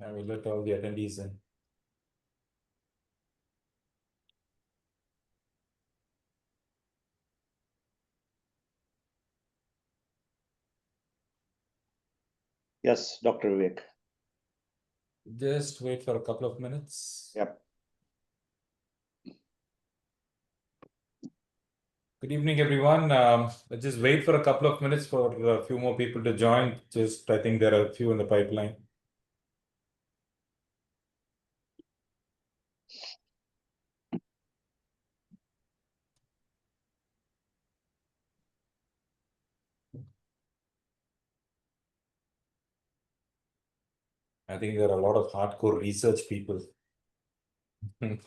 I will let all the attendees in. Yes, Dr. Vivek. Just wait for a couple of minutes. Yep. Good evening, everyone. Let's just wait for a couple of minutes for a few more people to join. I think there are a few in the pipeline. I think there are a lot of hardcore research people. We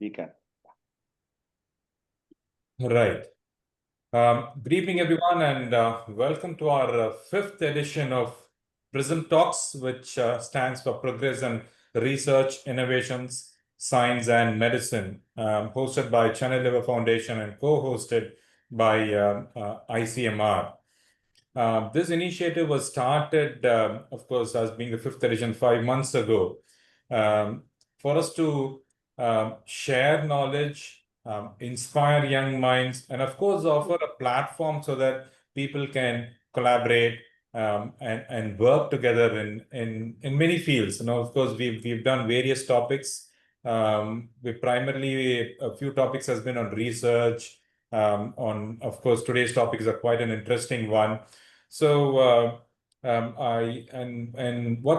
can. Right. Good evening, everyone, and welcome to our fifth edition of PRISM Talks, which stands for Progress and Research, Innovations, Science and Medicine, hosted by Chennai Liver Foundation and co-hosted by ICMR. This initiative was started, of course, as being the fifth edition 5 months ago, for us to share knowledge, inspire young minds, and of course, offer a platform so that people can collaborate and work together in many fields. Of course, we've done various topics. We primarily, a few topics has been on research. Of course, today's topics are quite an interesting one. So what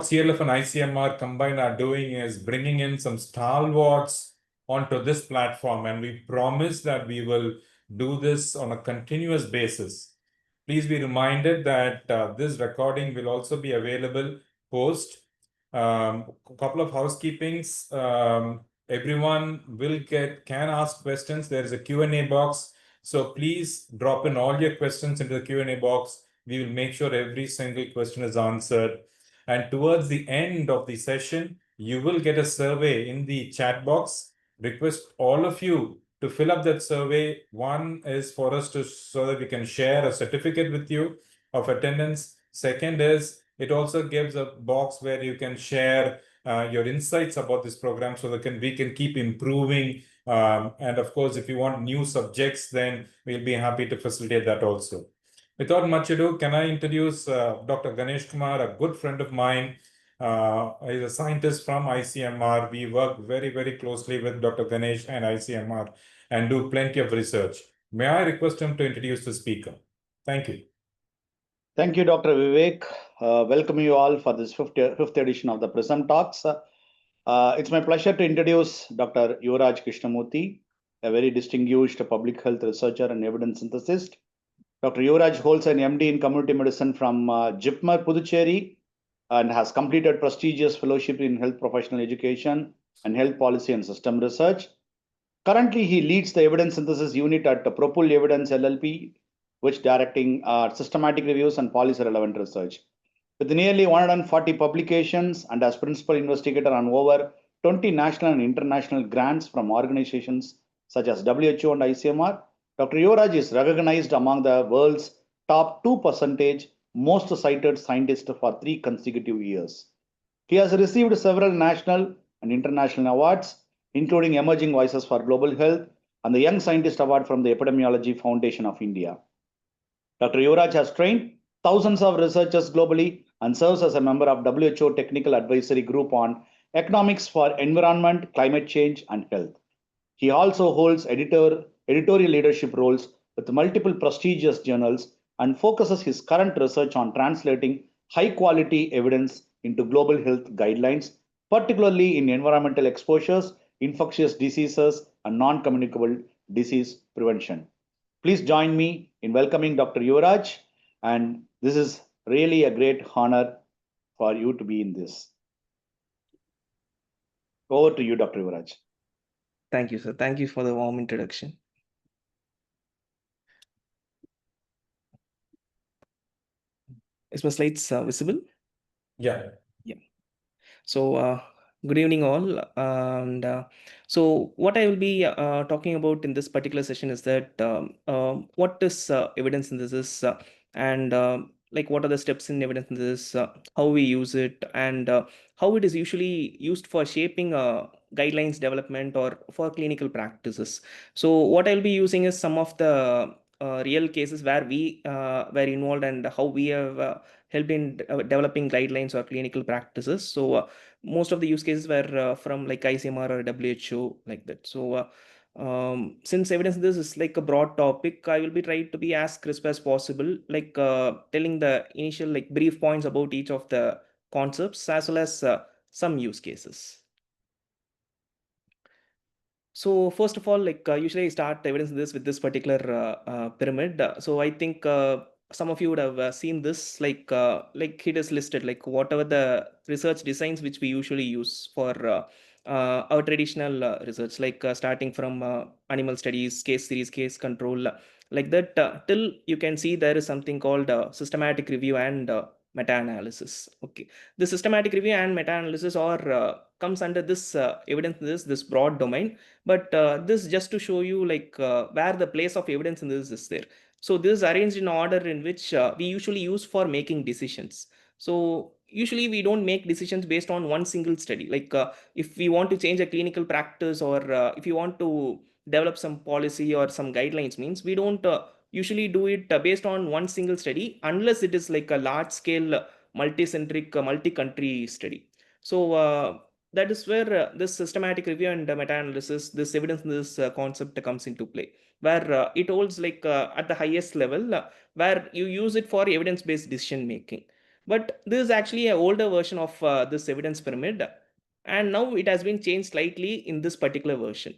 CLF and ICMR combined are doing is bringing in some stalwarts onto this platform, and we promise that we will do this on a continuous basis. Please be reminded that this recording will also be available post. A couple of housekeepings. Everyone can ask questions. There is a Q&A box. So please drop in all your questions into the Q&A box. We will make sure every single question is answered. And towards the end of the session, you will get a survey in the chat box. Request all of you to fill up that survey. One is for us so that we can share a certificate with you of attendance. Second is it also gives a box where you can share your insights about this program so that we can keep improving. And of course, if you want new subjects, then we'll be happy to facilitate that also. Without much ado, can I introduce Dr. Ganesh Kumar, a good friend of mine. He's a scientist from ICMR. We work very, very closely with Dr. Ganesh and ICMR and do plenty of research. May I request him to introduce the speaker? Thank you. Thank you, Dr. Vivek. Welcome you all for this fifth edition of the PRISM Talks. It's my pleasure to introduce Dr. Yuvaraj Krishnamoorthy, a very distinguished public health researcher and evidence synthesist. Dr. Yuvaraj holds an MD in community medicine from JIPMER, Puducherry, and has completed prestigious fellowship in health professional education and health policy and system research. Currently, he leads the evidence synthesis unit at PROPUL Evidence LLP, which directing systematic reviews and policy relevant research. With nearly 140 publications and as principal investigator on over 20 national and international grants from organizations such as WHO and ICMR, Dr. Yuvaraj is recognized among the world's top 2% most cited scientists for 3 consecutive years. He has received several national and international awards, including Emerging Voices for Global Health and the Young Scientist Award from the Epidemiology Foundation of India. Dr. Yuvaraj has trained thousands of researchers globally and serves as a member of WHO Technical Advisory Group on Economics for Environment, Climate Change, and Health. He also holds editorial leadership roles with multiple prestigious journals and focuses his current research on translating high-quality evidence into global health guidelines, particularly in environmental exposures, infectious diseases, and non-communicable disease prevention. Please join me in welcoming Dr. Yuvaraj, and this is really a great honor for you to be in this. Over to you, Dr. Yuvaraj. Thank you, sir. Thank you for the warm introduction. Is my slides visible? Yeah. Yeah. So Good evening, all. And so, what I will be talking about in this particular session is that what is evidence synthesis, and like what are the steps in evidence synthesis, how we use it, and how it is usually used for shaping guidelines development or for clinical practices. So, what I'll be using is some of the real cases where we were involved and how we have helped in developing guidelines or clinical practices. So, most of the use cases were from like ICMR or WHO, like that. So since evidence this is like a broad topic, I will be trying to be as crisp as possible, like telling the initial like brief points about each of the concepts as well as some use cases. So first of all, like usually I start evidence this with this particular pyramid. So I think some of you would have seen this, like it is listed like whatever the research designs which we usually use for our traditional research, like starting from animal studies, case series, case control, like that, till you can see there is something called systematic review and meta-analysis. Okay, the systematic review and meta-analysis are comes under this evidence, this broad domain. But this just to show you like where the place of evidence in this is there. So this is arranged in order in which we usually use for making decisions. So usually we don't make decisions based on one single study. Like if we want to change a clinical practice, or if you want to develop some policy or some guidelines, means we don't usually do it based on one single study, unless it is like a large scale multi-centric multi-country study. So that is where this systematic review and meta-analysis, this evidence, this concept comes into play, where it holds like at the highest level, where you use it for evidence-based decision making. But this is actually an older version of this evidence pyramid, and now it has been changed slightly in this particular version.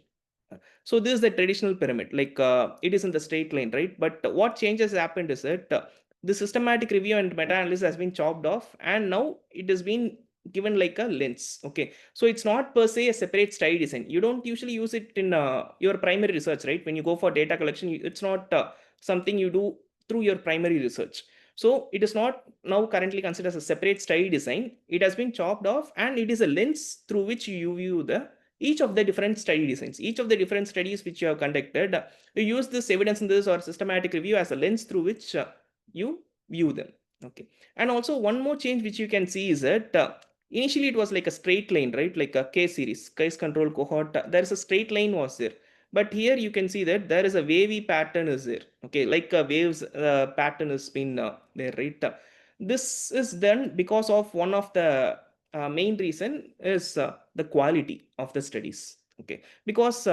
So this is the traditional pyramid, like it is in the straight line, right? But what changes happened is that the systematic review and meta-analysis has been chopped off, and now it has been given like a lens. Okay, so it's not per se a separate study design. You don't usually use it in your primary research, right? When you go for data collection, it's not something you do through your primary research. So it is not now currently considered as a separate study design. It has been chopped off, and it is a lens through which you view the each of the different study designs, each of the different studies which you have conducted. You use this evidence in this or systematic review as a lens through which you view them. Okay, and also one more change which you can see is that initially it was like a straight line, right? Like a case series, case control cohort, there is a straight line was there. But here you can see that there is a wavy pattern is there. Okay, like a waves pattern has been there, right? This is done because of one of the main reason is the quality of the studies. Okay, because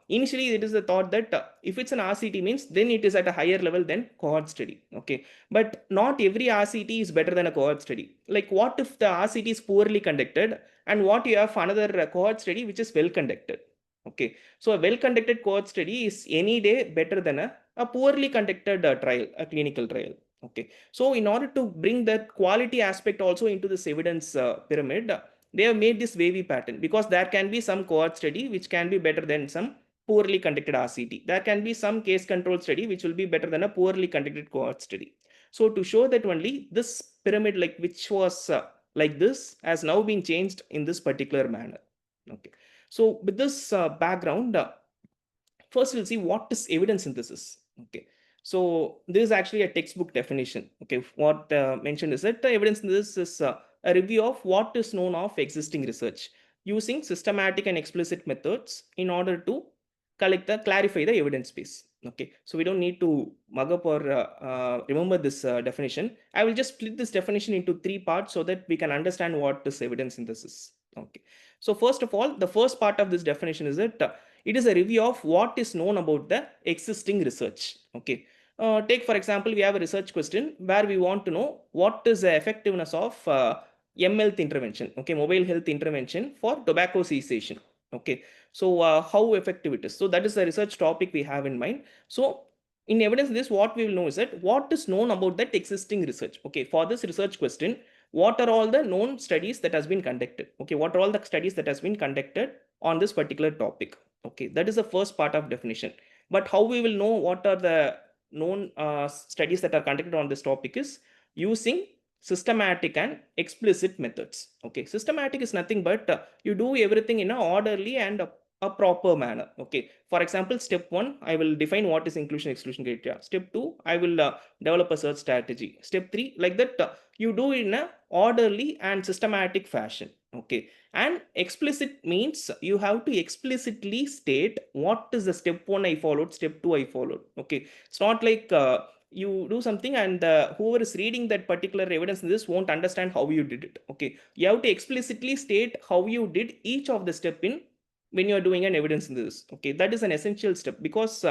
initially it is the thought that if it's an RCT means then it is at a higher level than cohort study. Okay, but not every RCT is better than a cohort study. Like what if the RCT is poorly conducted, and what you have another cohort study which is well conducted. Okay, so a well conducted cohort study is any day better than a poorly conducted trial, a clinical trial. Okay, so in order to bring that quality aspect also into this evidence pyramid, they have made this wavy pattern, because there can be some cohort study which can be better than some poorly conducted RCT. There can be some case control study which will be better than a poorly conducted cohort study. So to show that only this pyramid, like which was like this, has now been changed in this particular manner. Okay, so with this background, first we'll see what is evidence synthesis. Okay, so this is actually a textbook definition. Okay, what mentioned is that evidence synthesis is a review of what is known of existing research using systematic and explicit methods in order to clarify the evidence base. Okay, so we don't need to mug up or remember this definition. I will just split this definition into three parts so that we can understand what is evidence synthesis. Okay, so first of all, the first part of this definition is that it is a review of what is known about the existing research. Okay, take for example, we have a research question where we want to know what is the effectiveness of health intervention. Okay, mobile health intervention for tobacco cessation. Okay, so how effective it is. So that is the research topic we have in mind. So in evidence this, what we will know is that what is known about that existing research. Okay, for this research question, what are all the known studies that has been conducted. Okay, what are all the studies that has been conducted on this particular topic. Okay, that is the first part of definition. But how we will know what are the known studies that are conducted on this topic is using systematic and explicit methods. Okay, systematic is nothing but you do everything in an orderly and a proper manner. Okay, for example, step 1, I will define what is inclusion exclusion criteria. Step 2, I will develop a search strategy. Step 3, like that, you do in a orderly and systematic fashion. Okay, and explicit means you have to explicitly state what is the step 1 I followed, step 2 I followed. Okay, it's not like you do something and whoever is reading that particular evidence in this won't understand how you did it. Okay, you have to explicitly state how you did each of the step in when you are doing an evidence in this. Okay, that is an essential step, because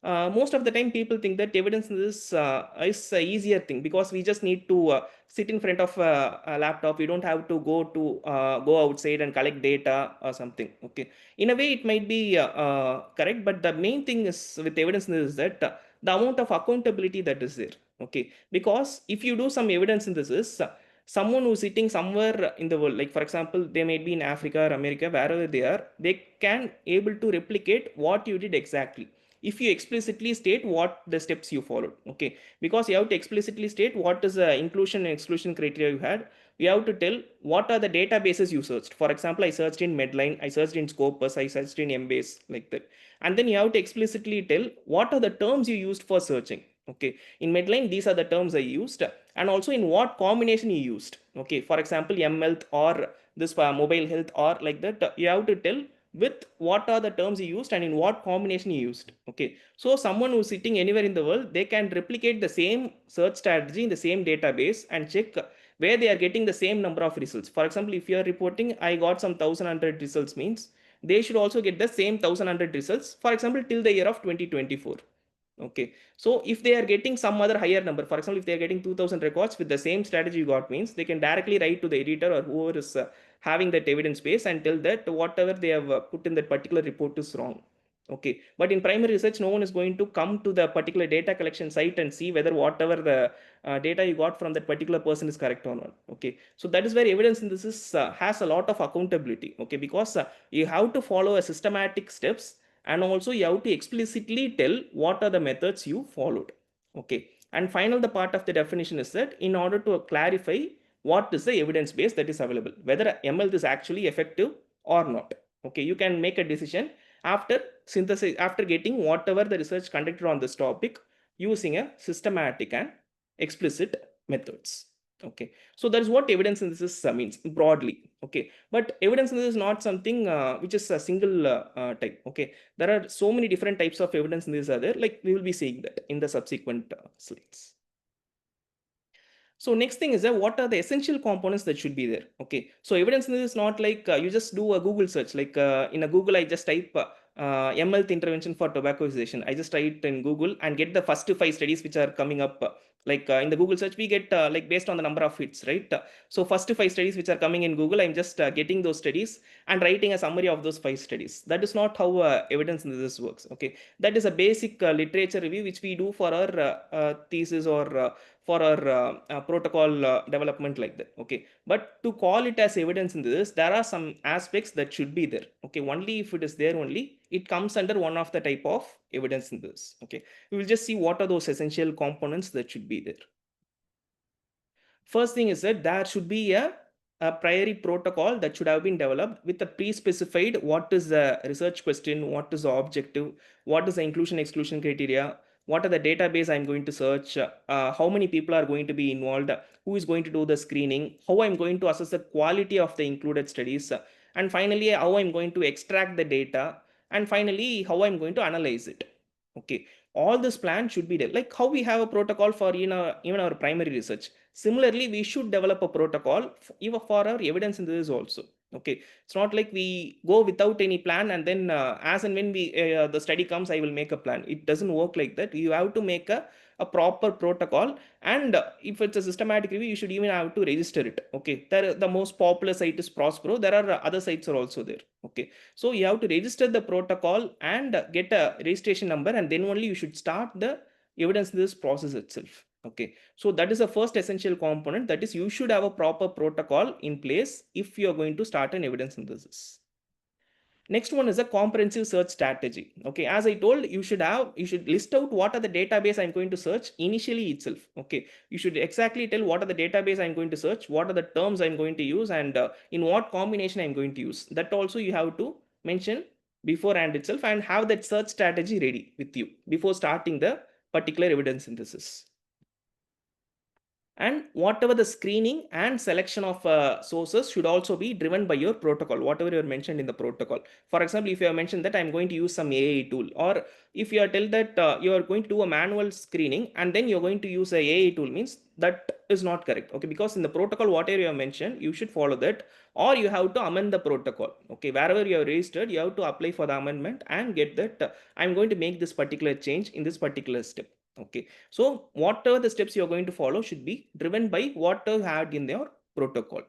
most of the time people think that evidence in this is a easier thing, because we just need to sit in front of a laptop. We don't have to go outside and collect data or something. Okay, in a way it might be correct, but the main thing is with evidence in this is that the amount of accountability that is there. Okay, because if you do some evidence synthesis, someone who's sitting somewhere in the world, like for example they may be in Africa or America, wherever they are, they can able to replicate what you did exactly if you explicitly state what the steps you followed. Okay, because you have to explicitly state what is the inclusion and exclusion criteria you had. You have to tell what are the databases you searched. For example, I searched in Medline, I searched in Scopus, I searched in Embase, like that. And then you have to explicitly tell what are the terms you used for searching. Okay, in Medline these are the terms I used, and also in what combination you used. Okay, for example, mHealth or this mobile health or like that, you have to tell with what are the terms you used and in what combination you used. Okay, so someone who's sitting anywhere in the world, they can replicate the same search strategy in the same database and check where they are getting the same number of results. For example, if you are reporting I got some 1100 results, means they should also get the same 1100 results, for example, till the year of 2024. Okay, so if they are getting some other higher number, for example, if they are getting 2000 records with the same strategy you got, means they can directly write to the editor or whoever is having that evidence base and tell that whatever they have put in that particular report is wrong. Okay, but in primary research, no one is going to come to the particular data collection site and see whether whatever the data you got from that particular person is correct or not. Okay, so that is where evidence synthesis has a lot of accountability. Okay, because you have to follow a systematic steps, and also you have to explicitly tell what are the methods you followed. Okay, and final the part of the definition is that in order to clarify what is the evidence base that is available, whether mHealth is actually effective or not. Okay, you can make a decision after synthesis, after getting whatever the research conducted on this topic using a systematic and explicit methods. Okay, so that is what evidence synthesis means broadly. Okay, but evidence synthesis is not something which is a single type. Okay, there are so many different types of evidence synthesis are there, like we will be seeing that in the subsequent slides. So next thing is that what are the essential components that should be there. Okay, so evidence synthesis is not like you just do a Google search, like in a Google I just type mHealth intervention for tobacco cessation. I just type in Google and get the first 5 studies which are coming up. Like in the Google search we get like based on the number of hits, right? So first 5 studies which are coming in Google, I'm just getting those studies and writing a summary of those 5 studies. That is not how evidence synthesis works. Okay, that is a basic literature review which we do for our thesis or for our protocol development, like that. Okay, but to call it as evidence in this, there are some aspects that should be there. Okay, only if it is there, only it comes under one of the type of evidence in this. Okay, we will just see what are those essential components that should be there. First thing is that there should be a priori protocol that should have been developed with a pre-specified what is the research question, what is the objective, what is the inclusion exclusion criteria, what are the database I'm going to search, how many people are going to be involved, who is going to do the screening, how I'm going to assess the quality of the included studies, and finally how I'm going to extract the data, and finally how I'm going to analyze it. Okay, all this plan should be there, like how we have a protocol for even our primary research. Similarly, we should develop a protocol even for our evidence synthesis also. Okay, it's not like we go without any plan and then as and when we the study comes, I will make a plan. It doesn't work like that. You have to make a proper protocol, and if it's a systematic review, you should even have to register it. Okay, the most popular site is Prospero. There are other sites are also there. Okay, so you have to register the protocol and get a registration number, and then only you should start the evidence synthesis process itself. Okay, so that is the first essential component, that is you should have a proper protocol in place if you are going to start an evidence synthesis. Next one is a comprehensive search strategy. Okay, as I told, you should list out what are the database I'm going to search initially itself. Okay, you should exactly tell what are the database I'm going to search, what are the terms I'm going to use, and in what combination I'm going to use. That also you have to mention beforehand itself, and have that search strategy ready with you before starting the particular evidence synthesis. And whatever the screening and selection of sources should also be driven by your protocol, whatever you have mentioned in the protocol. For example, if you have mentioned that I'm going to use some AI tool, or if you are tell that you are going to do a manual screening and then you're going to use a AI tool, means that is not correct. Okay, because in the protocol whatever you have mentioned, you should follow that, or you have to amend the protocol. Okay, wherever you have registered, you have to apply for the amendment and get that I'm going to make this particular change in this particular step. Okay, so whatever the steps you are going to follow should be driven by what you had in your protocol.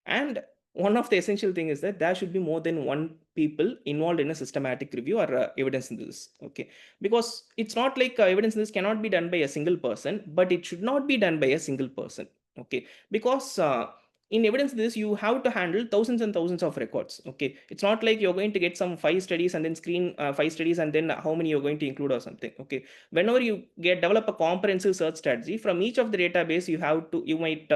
And one of the essential thing is that there should be more than one people involved in a systematic review or evidence synthesis. Okay, because it's not like evidence synthesis cannot be done by a single person, but it should not be done by a single person. Okay, because in evidence this you have to handle thousands and thousands of records. Okay, it's not like you're going to get some 5 studies and then screen 5 studies and then how many you're going to include or something. Okay, whenever you develop a comprehensive search strategy, from each of the database you might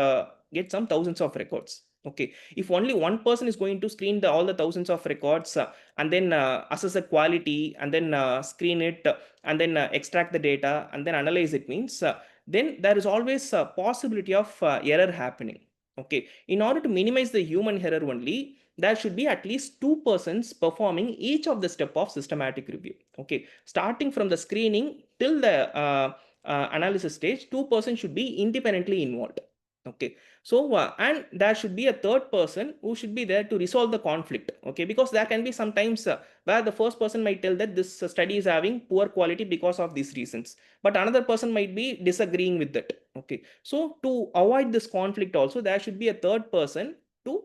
get some thousands of records. Okay, if only one person is going to screen all the thousands of records and then assess the quality and then screen it and then extract the data and then analyze it, means then there is always a possibility of error happening. Okay, in order to minimize the human error only, there should be at least 2 persons performing each of the step of systematic review. Okay, starting from the screening till the analysis stage, 2 persons should be independently involved. Okay, so and there should be a third person who should be there to resolve the conflict. Okay, because there can be sometimes where the first person might tell that this study is having poor quality because of these reasons, but another person might be disagreeing with that. Okay, so to avoid this conflict also, there should be a third person to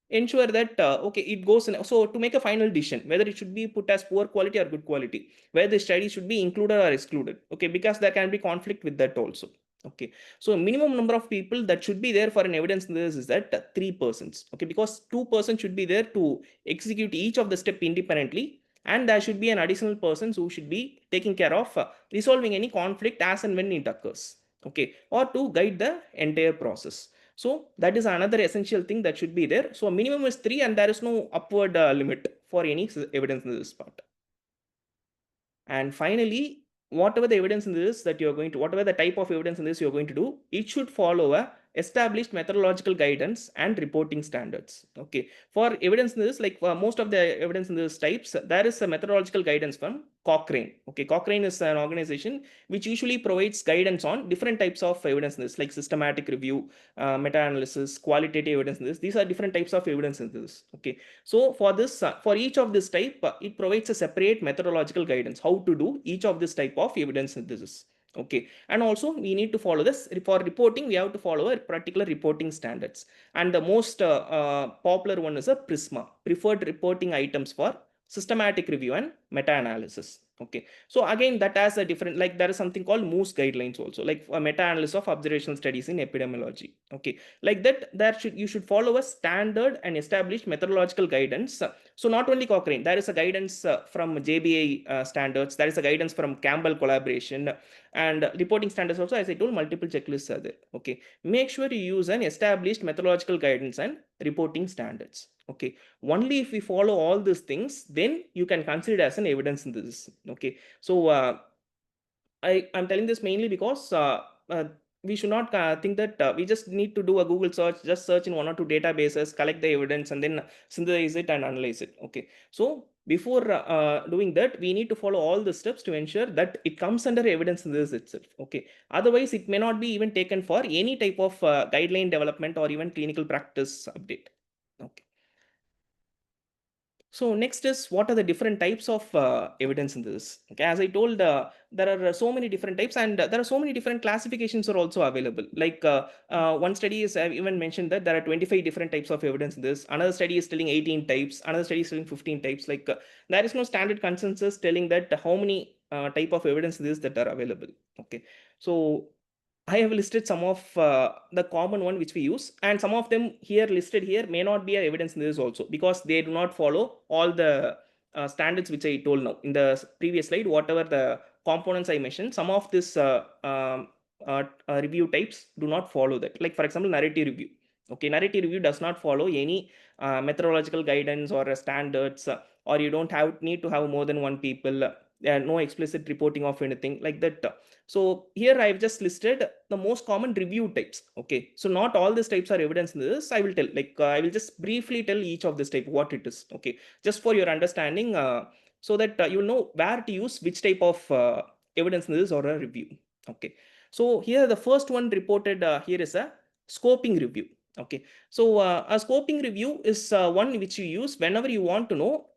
ensure that okay, it goes in, so to make a final decision whether it should be put as poor quality or good quality, whether the study should be included or excluded. Okay, because there can be conflict with that also. Okay, so minimum number of people that should be there for an evidence synthesis is that 3 persons. Okay, because 2 persons should be there to execute each of the step independently, and there should be an additional person who should be taking care of resolving any conflict as and when it occurs. Okay, or to guide the entire process. So that is another essential thing that should be there. So minimum is 3 and there is no upward limit for any evidence synthesis part. And finally, whatever the evidence in this that you're going to, whatever the type of evidence in this you're going to do, it should follow a established methodological guidance and reporting standards. Okay, for evidence in this, like most of the evidence in this types, there is a methodological guidance from Cochrane. Okay, Cochrane is an organization which usually provides guidance on different types of evidence in this, like systematic review, meta-analysis, qualitative evidence in this. These are different types of evidence in this. Okay, so for this, for each of this type, it provides a separate methodological guidance how to do each of this type of evidence synthesis. Okay, and also we need to follow this for reporting. We have to follow a particular reporting standards, and the most popular one is a PRISM, preferred reporting items for systematic review and meta-analysis. Okay, so again that has a different, like there is something called Moose guidelines also, like a meta-analysis of observational studies in epidemiology. Okay, like that you should follow a standard and established methodological guidance. So not only Cochrane, there is a guidance from JBA standards, there is a guidance from Campbell collaboration, and reporting standards also, as I told, multiple checklists are there. Okay, make sure you use an established methodological guidance and reporting standards. Okay, only if we follow all these things, then you can consider it as an evidence synthesis. Okay, so I'm telling this mainly because we should not think that we just need to do a Google search, just search in 1 or 2 databases, collect the evidence, and then synthesize it and analyze it. Okay, so before doing that, we need to follow all the steps to ensure that it comes under evidence synthesis itself. Okay, otherwise it may not be even taken for any type of guideline development or even clinical practice update. Okay. So next is, what are the different types of evidence in this? Okay, as I told, there are so many different types, and there are so many different classifications are also available. Like one study is even mentioned that there are 25 different types of evidence in this. Another study is telling 18 types. Another study is telling 15 types. Like there is no standard consensus telling that how many type of evidence this that are available. Okay, so I have listed some of the common one which we use, and some of them here listed here may not be a evidence in this also, because they do not follow all the standards which I told now in the previous slide. Whatever the components I mentioned, some of this review types do not follow that. Like for example, narrative review. Okay, narrative review does not follow any methodological guidance or standards, or you don't need to have more than one people. No explicit reporting of anything like that. So here I've just listed the most common review types. Okay, so not all these types are evidence in this. I will tell, like I will just briefly tell each of this type what it is. Okay, just for your understanding, so that you know where to use which type of evidence in this or a review. Okay, so here the first one reported here is a scoping review. Okay, so a scoping review is one which you use whenever you want to know.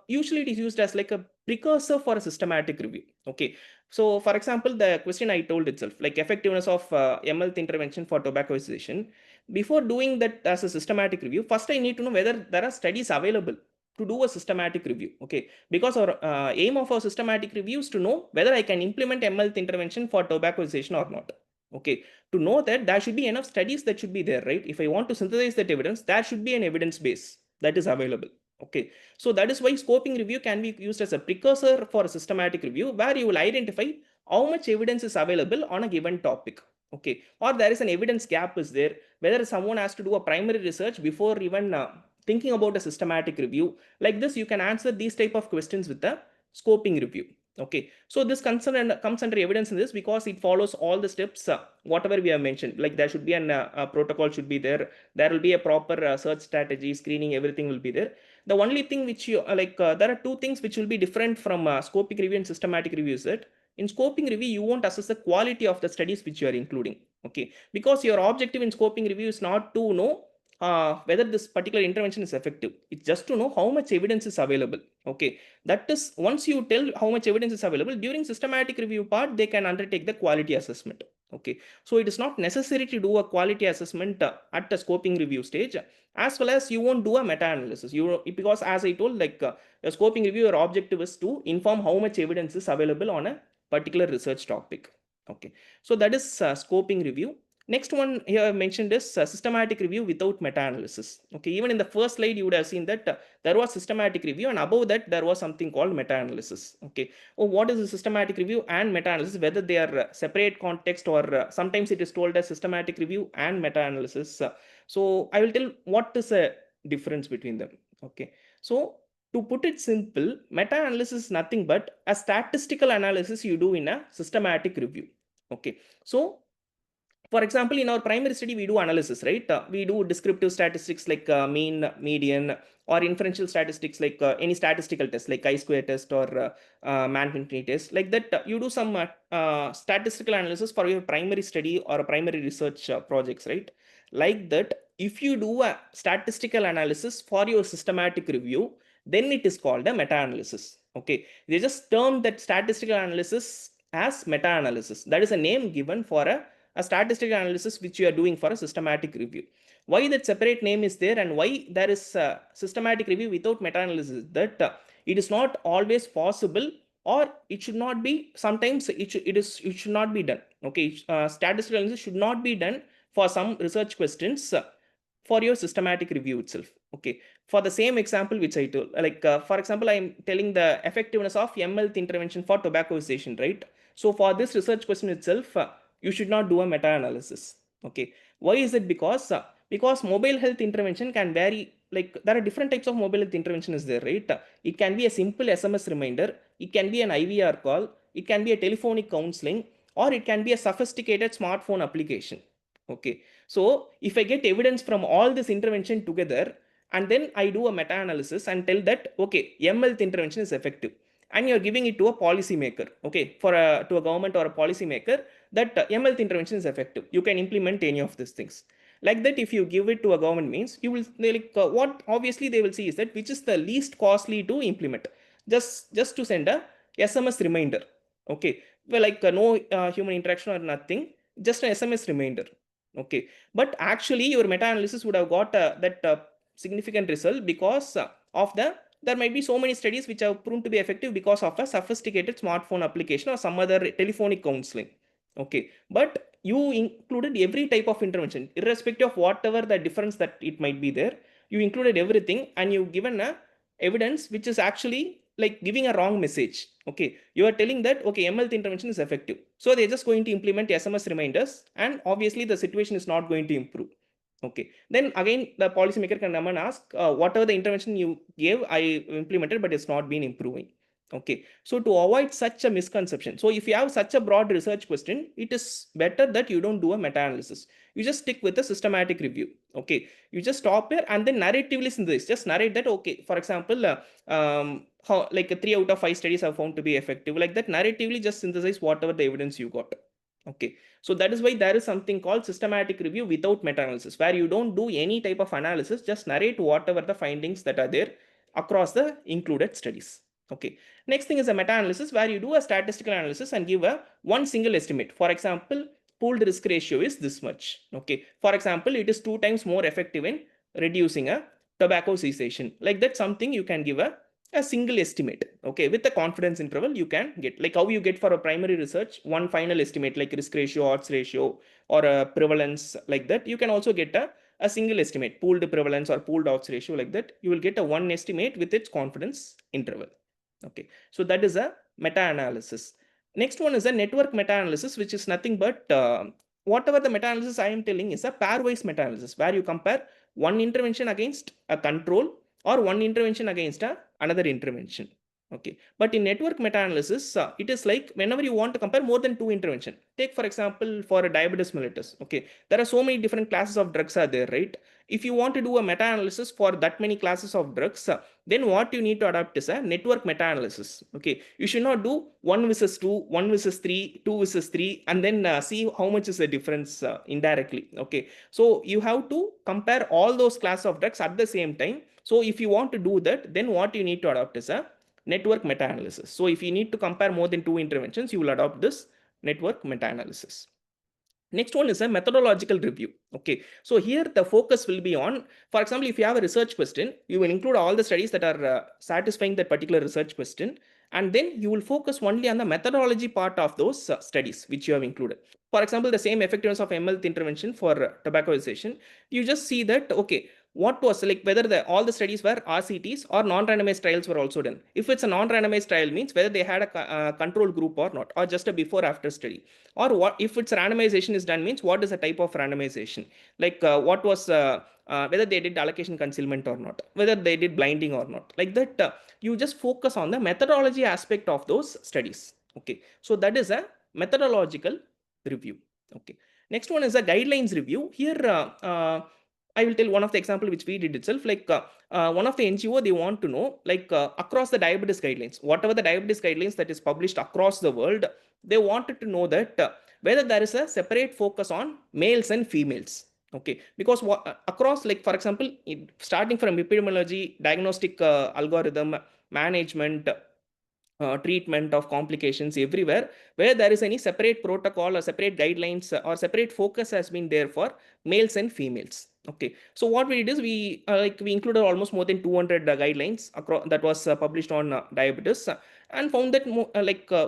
Usually it is used as like a precursor for a systematic review. Okay, so for example, the question I told itself, like effectiveness of ML intervention for tobacco cessation. Before doing that as a systematic review, first I need to know whether there are studies available to do a systematic review. Okay, because our aim of our systematic review is to know whether I can implement ML intervention for tobacco cessation or not. Okay, to know that there should be enough studies that should be there, right? If I want to synthesize that evidence, there should be an evidence base that is available. Okay, so that is why scoping review can be used as a precursor for a systematic review, where you will identify how much evidence is available on a given topic. Okay, or there is an evidence gap is there, whether someone has to do a primary research before even thinking about a systematic review. Like this, you can answer these type of questions with the scoping review. Okay, so this comes under evidence in this because it follows all the steps whatever we have mentioned. Like there should be a protocol should be there, there will be a proper search strategy, screening, everything will be there. The only thing which you there are two things which will be different from scoping review and systematic review is that in scoping review you won't assess the quality of the studies which you are including. Okay, because your objective in scoping review is not to know whether this particular intervention is effective. It's just to know how much evidence is available. Okay, that is, once you tell how much evidence is available, during systematic review part they can undertake the quality assessment. Okay, so it is not necessary to do a quality assessment at the scoping review stage, as well as you won't do a meta-analysis. Because as I told, like a scoping review, your objective is to inform how much evidence is available on a particular research topic. Okay, so that is scoping review. Next one here I mentioned is systematic review without meta-analysis. Okay, even in the first slide you would have seen that there was systematic review, and above that there was something called meta-analysis. Okay, what is a systematic review and meta-analysis, whether they are separate context, or sometimes it is told as systematic review and meta-analysis. So I will tell what is the difference between them. Okay, so to put it simple, meta-analysis is nothing but a statistical analysis you do in a systematic review. Okay, so for example, in our primary study, we do analysis, right? We do descriptive statistics like mean, median, or inferential statistics like any statistical test like chi-square test or man-Whitney test. Like that, you do some statistical analysis for your primary study or primary research projects, right? Like that, if you do a statistical analysis for your systematic review, then it is called a meta-analysis. Okay, they just term that statistical analysis as meta-analysis. That is a name given for a statistical analysis which you are doing for a systematic review. Why that separate name is there and why there is a systematic review without meta-analysis, that it is not always possible, or it should not be, sometimes it should not be done. Okay, statistical analysis should not be done for some research questions for your systematic review itself. Okay, for the same example which I told, like for example, I am telling the effectiveness of ML intervention for tobacco cessation, right? So for this research question itself, you should not do a meta-analysis. Okay, why is it? Because mobile health intervention can vary. Like there are different types of mobile health intervention is there, right? It can be a simple SMS reminder, it can be an IVR call, it can be a telephonic counseling, or it can be a sophisticated smartphone application. Okay, so if I get evidence from all this intervention together, and then I do a meta-analysis and tell that okay, ML intervention is effective, and you're giving it to a policy maker, okay, to a government or a policy maker, that ML intervention is effective, you can implement any of these things. Like that, if you give it to a government means, you will what obviously they will see is that which is the least costly to implement. Just to send a SMS reminder. Okay, well, like no human interaction or nothing, just an SMS reminder. Okay, but actually your meta-analysis would have got that significant result, because of there might be so many studies which have proven to be effective because of a sophisticated smartphone application or some other telephonic counseling. Okay, but you included every type of intervention, irrespective of whatever the difference that it might be there. You included everything, and you've given a evidence which is actually like giving a wrong message. Okay, you are telling that okay, mLth intervention is effective, so they're just going to implement SMS reminders, and obviously the situation is not going to improve. Okay, then again the policymaker can come and ask, whatever the intervention you gave, I implemented, but it's not been improving. Okay, so to avoid such a misconception, so if you have such a broad research question, it is better that you don't do a meta-analysis. You just stick with a systematic review. Okay, you just stop here and then narratively synthesize. Just narrate that. Okay, for example, how like 3 out of 5 studies are found to be effective. Like that, narratively just synthesize whatever the evidence you got. Okay, so that is why there is something called systematic review without meta-analysis, where you don't do any type of analysis, just narrate whatever the findings that are there across the included studies. Okay, next thing is a meta-analysis, where you do a statistical analysis and give a one single estimate. For example, pooled risk ratio is this much. Okay, for example, it is 2 times more effective in reducing a tobacco cessation. Like that, something you can give a single estimate. Okay, with the confidence interval you can get, like how you get for a primary research one final estimate like risk ratio, odds ratio, or a prevalence. Like that, you can also get a single estimate, pooled prevalence or pooled odds ratio. Like that, you will get a one estimate with its confidence interval. Okay, so that is a meta-analysis. Next one is a network meta-analysis, which is nothing but whatever the meta-analysis I am telling is a pairwise meta-analysis, where you compare one intervention against a control or one intervention against another intervention. Okay, but in network meta-analysis, it is like whenever you want to compare more than 2 intervention. Take for example for a diabetes mellitus. Okay, there are so many different classes of drugs are there, right? If you want to do a meta-analysis for that many classes of drugs, then what you need to adopt is a network meta-analysis. Okay, you should not do 1 versus 2, 1 versus 3, 2 versus 3, and then see how much is the difference indirectly. Okay, so you have to compare all those classes of drugs at the same time. So if you want to do that, then what you need to adopt is a network meta-analysis. So if you need to compare more than 2 interventions, you will adopt this network meta-analysis. Next one is a methodological review. Okay, so here the focus will be on, for example, if you have a research question, you will include all the studies that are satisfying that particular research question, and then you will focus only on the methodology part of those studies which you have included. For example, the same effectiveness of mLth intervention for tobacco cessation, you just see that okay, what was like whether all the studies were RCTs or non-randomized trials were also done. If it's a non-randomized trial, means whether they had a control group or not, or just a before after study, or what if it's randomization is done, means what is the type of randomization, like what was whether they did allocation concealment or not, whether they did blinding or not. Like that, you just focus on the methodology aspect of those studies. Okay, so that is a methodological review. Okay, next one is a guidelines review. Here I will tell one of the example which we did itself. Like one of the NGO, they want to know like across the diabetes guidelines, whatever the diabetes guidelines that is published across the world, they wanted to know that whether there is a separate focus on males and females. Okay, because across, like for example, starting from epidemiology, diagnostic algorithm, management, treatment of complications, everywhere where there is any separate protocol or separate guidelines or separate focus has been there for males and females. Okay, so what we did is we we included almost more than 200 guidelines across that was published on diabetes, and found that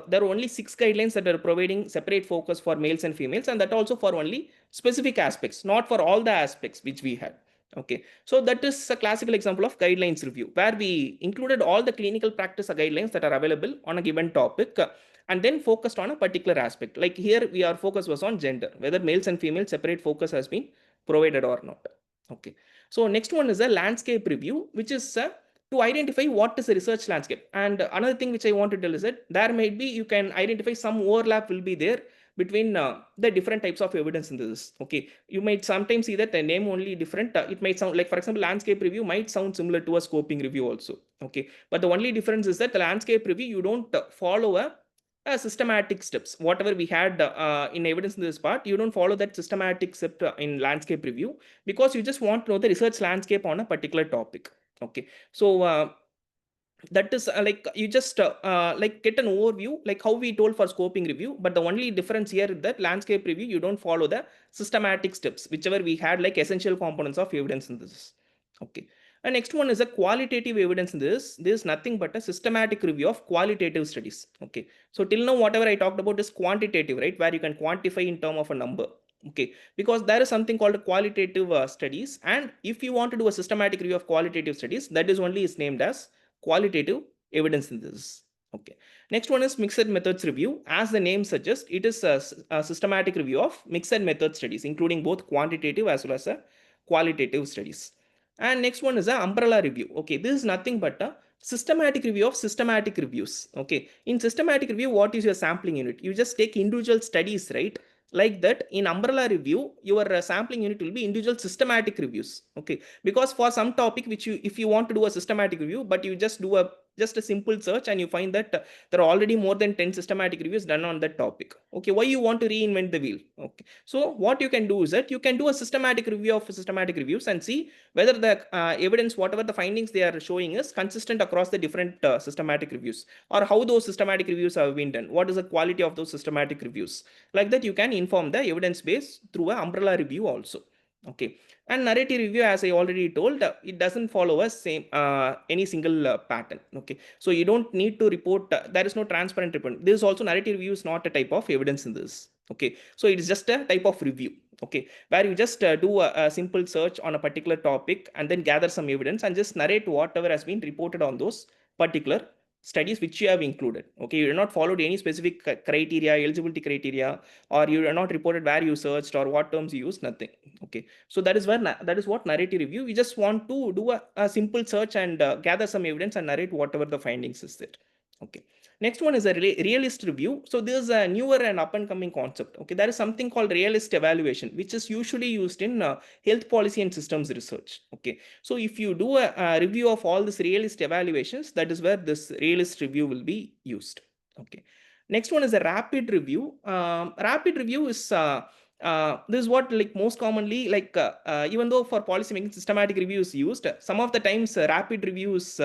there are only 6 guidelines that are providing separate focus for males and females, and that also for only specific aspects, not for all the aspects which we had. Okay, so that is a classical example of guidelines review, where we included all the clinical practice guidelines that are available on a given topic, and then focused on a particular aspect. Like here, our focus was on gender, whether males and females separate focus has been provided or not. Okay, so next one is a landscape review, which is to identify what is the research landscape. And another thing which I want to tell is that there might be, you can identify some overlap will be there between the different types of evidence synthesis. Okay, you might sometimes see that the name only different. It might sound like, for example, landscape review might sound similar to a scoping review also. Okay, but the only difference is that the landscape review, you don't follow a systematic steps. Whatever we had in evidence in this part, you don't follow that systematic step in landscape review, because you just want to know the research landscape on a particular topic. Okay, so that is like you just like get an overview, like how we told for scoping review, but the only difference here is that landscape review, you don't follow the systematic steps whichever we had, like essential components of evidence synthesis. Okay, And next one is a qualitative evidence. This is nothing but a systematic review of qualitative studies. Okay, so till now whatever I talked about is quantitative, right, where you can quantify in term of a number. Okay, because there is something called qualitative studies, and if you want to do a systematic review of qualitative studies, that is only is named as qualitative evidence synthesis. Okay, next one is mixed methods review. As the name suggests, it is a systematic review of mixed method studies, including both quantitative as well as a qualitative studies. And next one is a umbrella review. Okay, this is nothing but a systematic review of systematic reviews. Okay, in systematic review, what is your sampling unit? You just take individual studies, right? Like that, in umbrella review, your sampling unit will be individual systematic reviews. Okay, because for some topic which you, if you want to do a systematic review, but you just do a simple search and you find that there are already more than 10 systematic reviews done on that topic. Okay, why you want to reinvent the wheel? Okay, so what you can do is that you can do a systematic review of systematic reviews and see whether the evidence, whatever the findings they are showing, is consistent across the different systematic reviews, or how those systematic reviews have been done, what is the quality of those systematic reviews. Like that, you can inform the evidence base through an umbrella review also. Okay, and narrative review, as I already told, it doesn't follow a same any single pattern. Okay, so you don't need to report, there is no transparent report. This is also, narrative review is not a type of evidence in this. Okay, so it is just a type of review. Okay, where you just do a simple search on a particular topic and then gather some evidence and just narrate whatever has been reported on those particular studies which you have included. Okay, you have not followed any specific criteria, eligibility criteria, or you have not reported where you searched or what terms you used, nothing. Okay, so that is where that is what narrative review. We just want to do a simple search and gather some evidence and narrate whatever the findings is there. Okay, next one is a realist review. So this is a newer and up and coming concept. Okay, there is something called realist evaluation, which is usually used in health policy and systems research. Okay, so if you do a review of all these realist evaluations, that is where this realist review will be used. Okay, next one is a rapid review. Rapid review is this is what, like, most commonly, like even though for policy making systematic review is used, some of the times rapid reviews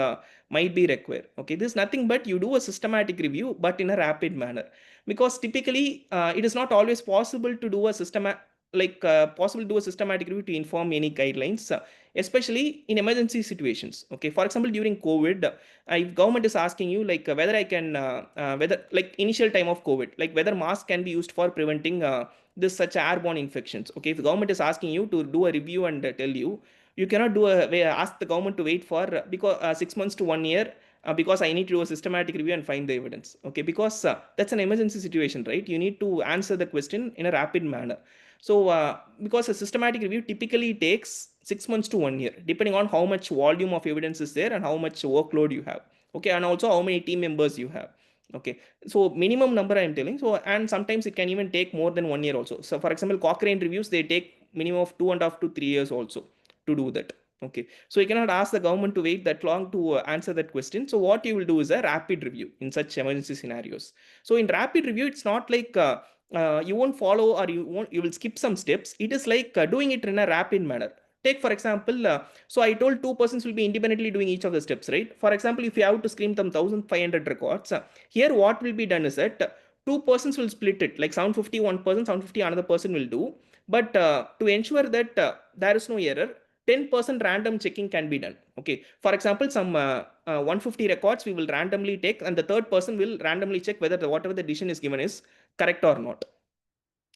might be required. Okay, this is nothing but you do a systematic review but in a rapid manner, because typically it is not always possible to do a systematic review to inform any guidelines, especially in emergency situations. Okay, for example, during COVID, if government is asking you, like, whether I can whether, like, initial time of COVID, like whether mask can be used for preventing this such airborne infections. Okay, if the government is asking you to do a review and tell you, you cannot do ask the government to wait for because 6 months to 1 year, because I need to do a systematic review and find the evidence. Okay, because that's an emergency situation, right? You need to answer the question in a rapid manner. So because a systematic review typically takes 6 months to 1 year, depending on how much volume of evidence is there and how much workload you have. Okay, and also how many team members you have. Okay, so minimum number I am telling. So, and sometimes it can even take more than 1 year also. So for example, Cochrane reviews, they take minimum of 2.5 to 3 years also to do that. Okay, so you cannot ask the government to wait that long to answer that question. So what you will do is a rapid review in such emergency scenarios. So in rapid review, it's not like you won't follow, or you will skip some steps. It is like doing it in a rapid manner. Take for example, so I told 2 persons will be independently doing each of the steps, right? For example, if you have to screen them 1500 records, here what will be done is that 2 persons will split it, like 750 one person, 750 another person will do. But to ensure that there is no error, 10% random checking can be done. Okay, for example, some 150 records we will randomly take, and the third person will randomly check whether whatever the decision is given is correct or not.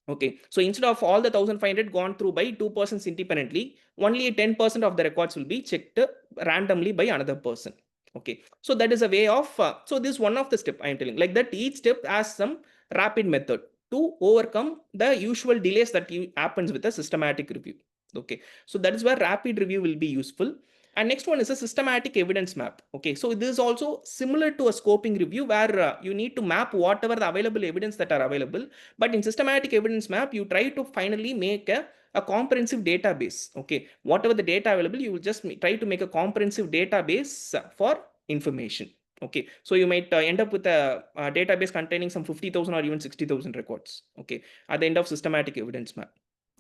Okay, so instead of all the 1500 gone through by 2 persons independently, only 10% of the records will be checked randomly by another person. Okay, so that is a way of so this is one of the step I am telling, like that each step has some rapid method to overcome the usual delays that happens with a systematic review. Okay, so that is where rapid review will be useful. And next one is a systematic evidence map. Okay, so this is also similar to a scoping review, where you need to map whatever the available evidence that are available. But in systematic evidence map, you try to finally make a comprehensive database. Okay, whatever the data available, you will just try to make a comprehensive database for information. Okay, so you might end up with a database containing some 50,000 or even 60,000 records. Okay, at the end of systematic evidence map.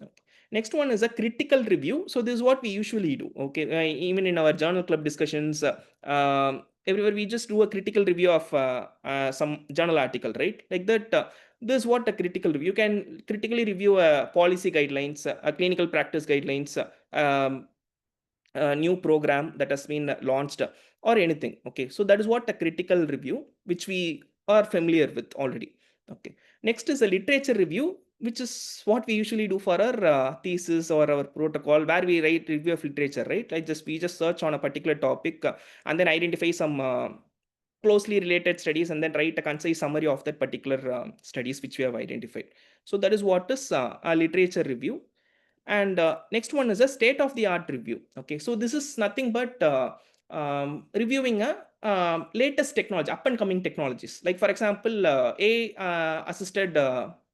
Okay. Next one is a critical review. So this is what we usually do. Okay, even in our journal club discussions, everywhere we just do a critical review of some journal article, right? Like that. This is what a critical review. You can critically review policy guidelines, clinical practice guidelines, new program that has been launched or anything. Okay, so that is what a critical review, which we are familiar with already. Okay, next is a literature review, which is what we usually do for our thesis or our protocol, where we write review of literature, right? Like we just search on a particular topic and then identify some closely related studies and then write a concise summary of that particular studies which we have identified. So that is what is a literature review. And next one is a state of the art review. Okay, so this is nothing but reviewing a latest technology, up and coming technologies, like for example assisted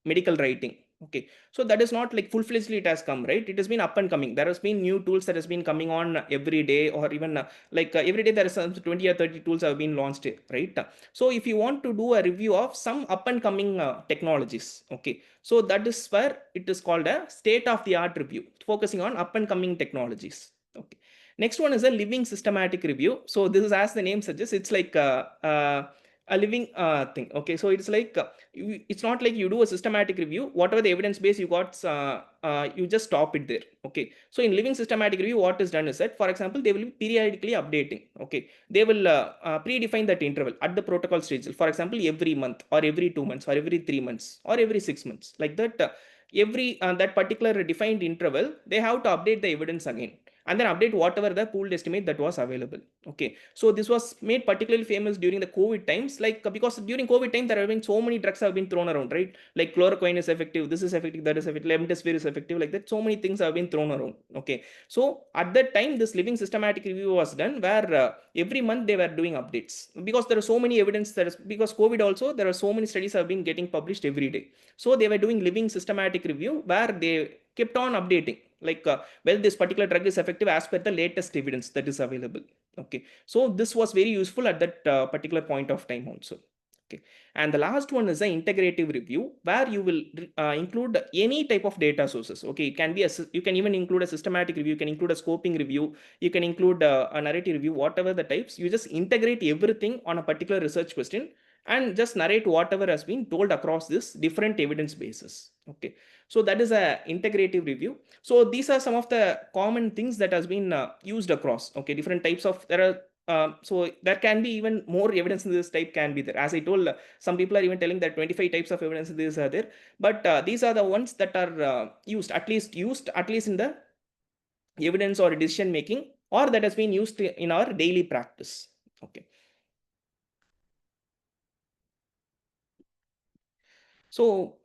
medical writing. Okay, so that is not like full-fledged it has come, right? It has been up and coming. There has been new tools that has been coming on every day, or even every day there is some 20 or 30 tools have been launched, right? So if you want to do a review of some up and coming technologies, okay, so that is where it is called a state of the art review, focusing on up and coming technologies. Okay, next one is a living systematic review. So this is, as the name suggests, it's like a living thing. Okay, so it's like it's not like you do a systematic review, whatever the evidence base you got, you just stop it there. Okay, so in living systematic review, what is done is that, for example, they will be periodically updating. Okay, they will predefine that interval at the protocol stage, for example, every month or every 2 months or every 3 months or every 6 months, like that. Every that particular defined interval, they have to update the evidence again, and then update whatever the pooled estimate that was available. Okay, so this was made particularly famous during the COVID times, like because during COVID time there have been so many drugs have been thrown around, right? Like chloroquine is effective, this is effective, that is effective, remdesivir is effective, like that. So many things have been thrown around. Okay, so at that time this living systematic review was done, where every month they were doing updates, because there are so many evidence that is, because COVID also there are so many studies have been getting published every day. So they were doing living systematic review, where they kept on updating, like well, this particular drug is effective as per the latest evidence that is available. Okay, so this was very useful at that particular point of time also. Okay, and the last one is the integrative review, where you will include any type of data sources. Okay, it can be you can even include a systematic review, you can include a scoping review, you can include a narrative review, whatever the types. You just integrate everything on a particular research question and just narrate whatever has been told across this different evidence bases. Okay, so that is a integrative review. So these are some of the common things that has been used across. Okay, different types of, there are so there can be even more evidence in this type can be there. As I told, some people are even telling that 25 types of evidence in this are there, but these are the ones that are used at least in the evidence or decision making, or that has been used in our daily practice. Okay, so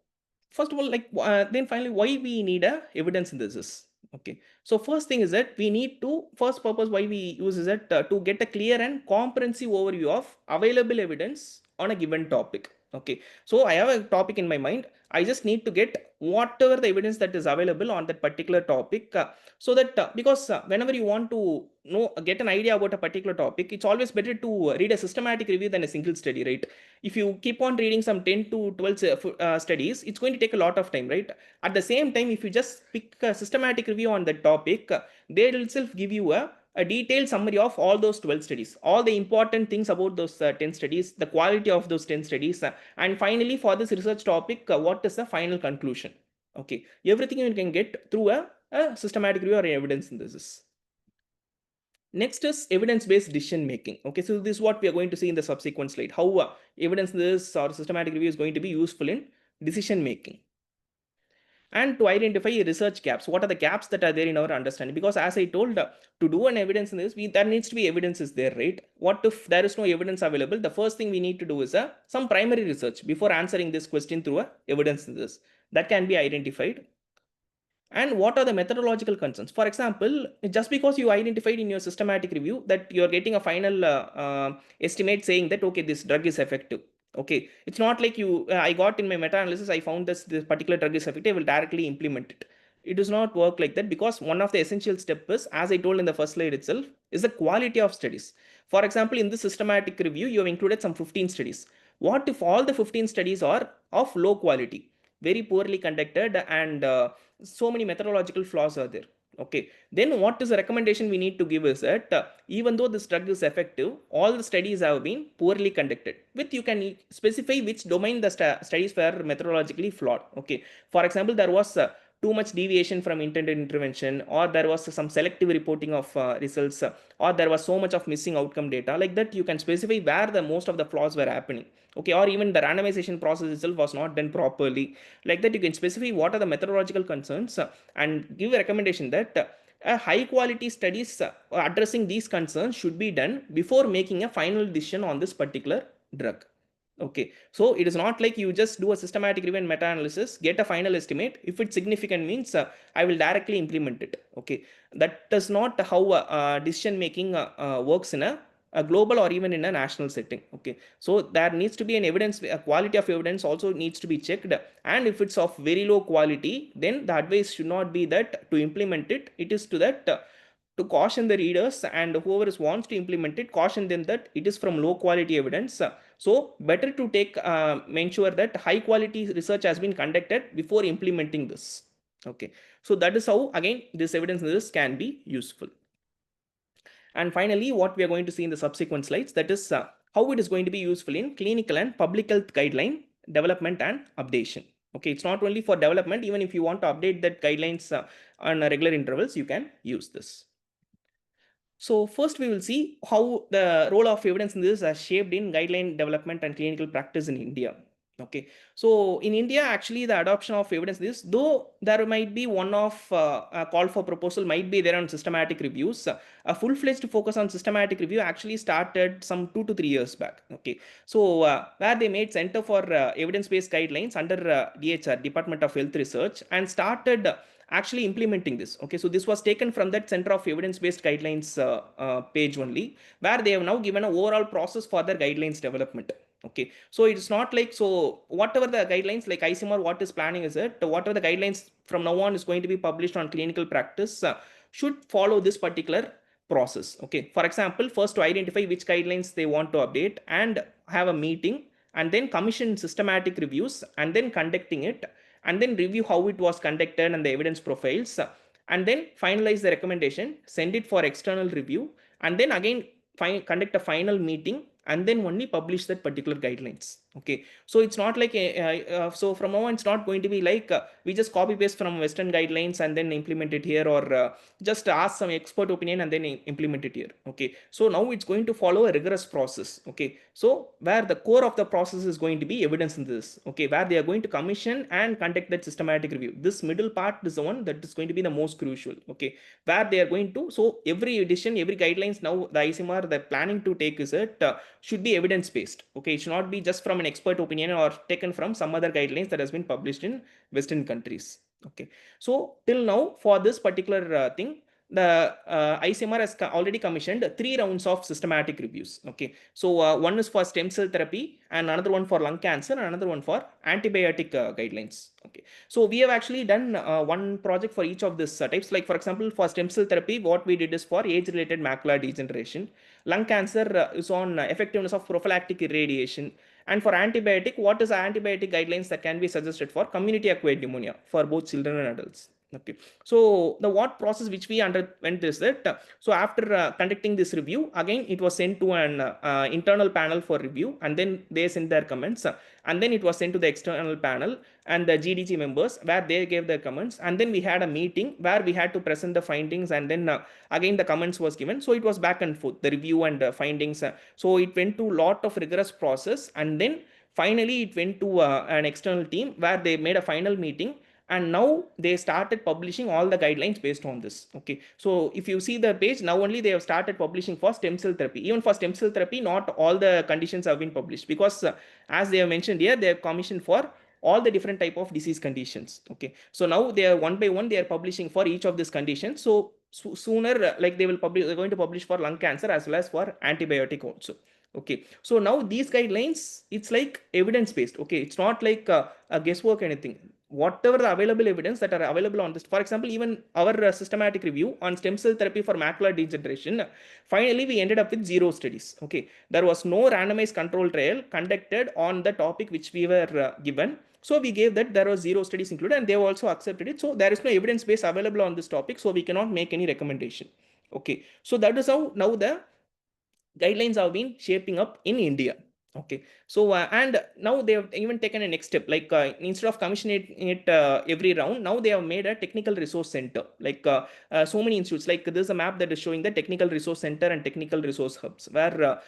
first of all, like then finally, why we need a evidence synthesis? Okay, so first thing is that we need to, first purpose why we use is that to get a clear and comprehensive overview of available evidence on a given topic. Okay, so I have a topic in my mind, I just need to get whatever the evidence that is available on that particular topic, so that because whenever you want to know, get an idea about a particular topic, it's always better to read a systematic review than a single study, right? If you keep on reading some 10 to 12 studies, it's going to take a lot of time, right? At the same time, if you just pick a systematic review on that topic, they will itself give you a detailed summary of all those 12 studies, all the important things about those 10 studies, the quality of those 10 studies, and finally for this research topic, what is the final conclusion. Okay, everything you can get through a systematic review or evidence synthesis. Next is evidence-based decision making. Okay, so this is what we are going to see in the subsequent slide, how evidence this or systematic review is going to be useful in decision making. And to identify research gaps, what are the gaps that are there in our understanding? Because as I told, to do an evidence in this, there needs to be evidence is there, right? What if there is no evidence available? The first thing we need to do is some primary research before answering this question through a evidence in this. That can be identified. And what are the methodological concerns? For example, just because you identified in your systematic review that you're getting a final estimate saying that, okay, this drug is effective. Okay, it's not like you, I got in my meta-analysis, I found this particular drug is effective, I will directly implement it. It does not work like that, because one of the essential steps is, as I told in the first slide itself, is the quality of studies. For example, in this systematic review, you have included some 15 studies. What if all the 15 studies are of low quality, very poorly conducted, and so many methodological flaws are there? Okay, then what is the recommendation we need to give is that even though this drug is effective, all the studies have been poorly conducted. With, you can specify which domain the studies were methodologically flawed. Okay, for example, there was too much deviation from intended intervention, or there was some selective reporting of results, or there was so much of missing outcome data, like that you can specify where the most of the flaws were happening. Okay, or even the randomization process itself was not done properly. Like that, you can specify what are the methodological concerns and give a recommendation that a high quality studies addressing these concerns should be done before making a final decision on this particular drug. Okay, so it is not like you just do a systematic review and meta-analysis, get a final estimate. If it's significant means I will directly implement it. Okay, that is not how decision making works in a global or even in a national setting. Okay, so there needs to be an evidence, a quality of evidence also needs to be checked, and if it's of very low quality, then the advice should not be that to implement it. It is to that to caution the readers and whoever wants to implement it, caution them that it is from low quality evidence. So better to take ensure that high quality research has been conducted before implementing this. Okay, so that is how again this evidence can be useful. And finally, what we are going to see in the subsequent slides, that is how it is going to be useful in clinical and public health guideline development and updation. Okay, it's not only for development, even if you want to update that guidelines on regular intervals, you can use this. So first we will see how the role of evidence in this is shaped in guideline development and clinical practice in India. Okay, so in India, actually the adoption of evidence this, though there might be one of a call for proposal might be there on systematic reviews, a full-fledged focus on systematic review actually started some 2 to 3 years back. Okay, so where they made Center for Evidence-Based Guidelines under DHR, Department of Health Research, and started actually implementing this. Okay, so this was taken from that Center of Evidence-Based Guidelines page only, where they have now given an overall process for their guidelines development. Okay, so it's not like, so whatever the guidelines, like ICMR what is planning is that whatever the guidelines from now on is going to be published on clinical practice should follow this particular process. Okay, for example, first to identify which guidelines they want to update and have a meeting, and then commission systematic reviews, and then conducting it, and then review how it was conducted and the evidence profiles, and then finalize the recommendation, send it for external review, and then again conduct a final meeting, and then only publish that particular guidelines. Okay, so it's not like so from now on it's not going to be like we just copy paste from Western guidelines and then implement it here, or just ask some expert opinion and then implement it here. Okay, so now it's going to follow a rigorous process. Okay, so where the core of the process is going to be evidence in this. Okay, where they are going to commission and conduct that systematic review. This middle part is the one that is going to be the most crucial. Okay, where they are going to, so every edition, every guidelines now the ICMR they're planning to take is it should be evidence based. Okay, it should not be just from an expert opinion or taken from some other guidelines that has been published in Western countries. Okay, so till now for this particular thing, the ICMR has already commissioned 3 rounds of systematic reviews. Okay, so one is for stem cell therapy, and another one for lung cancer, and another one for antibiotic guidelines. Okay, so we have actually done one project for each of these types. Like for example, for stem cell therapy, what we did is for age-related macular degeneration. Lung cancer is on effectiveness of prophylactic irradiation. And for antibiotic, what is the antibiotic guidelines that can be suggested for community acquired pneumonia for both children and adults? Okay, so the what process which we underwent is that so after conducting this review, again it was sent to an internal panel for review, and then they sent their comments, and then it was sent to the external panel and the GDG members where they gave their comments, and then we had a meeting where we had to present the findings, and then again the comments was given. So it was back and forth, the review and findings. So it went to lot of rigorous process, and then finally it went to an external team where they made a final meeting, and now they started publishing all the guidelines based on this. Okay, so if you see the page, now only they have started publishing for stem cell therapy. Even for stem cell therapy, not all the conditions have been published, because as they have mentioned here, they have commissioned for all the different type of disease conditions. Okay, so now they are one by one they are publishing for each of these conditions. So sooner like they will publish, they're going to publish for lung cancer as well as for antibiotic also. Okay, so now these guidelines, it's like evidence based. Okay, it's not like a guesswork anything. Whatever the available evidence that are available on this, for example, even our systematic review on stem cell therapy for macular degeneration, finally we ended up with 0 studies. Okay, there was no randomized control trial conducted on the topic which we were given. So we gave that there was 0 studies included, and they have also accepted it. So there is no evidence base available on this topic, so we cannot make any recommendation. Okay, so that is how now the guidelines have been shaping up in India. Okay, so and now they have even taken a next step, like instead of commissioning it every round, now they have made a technical resource center. Like so many institutes, like there's a map that is showing the technical resource center and technical resource hubs, where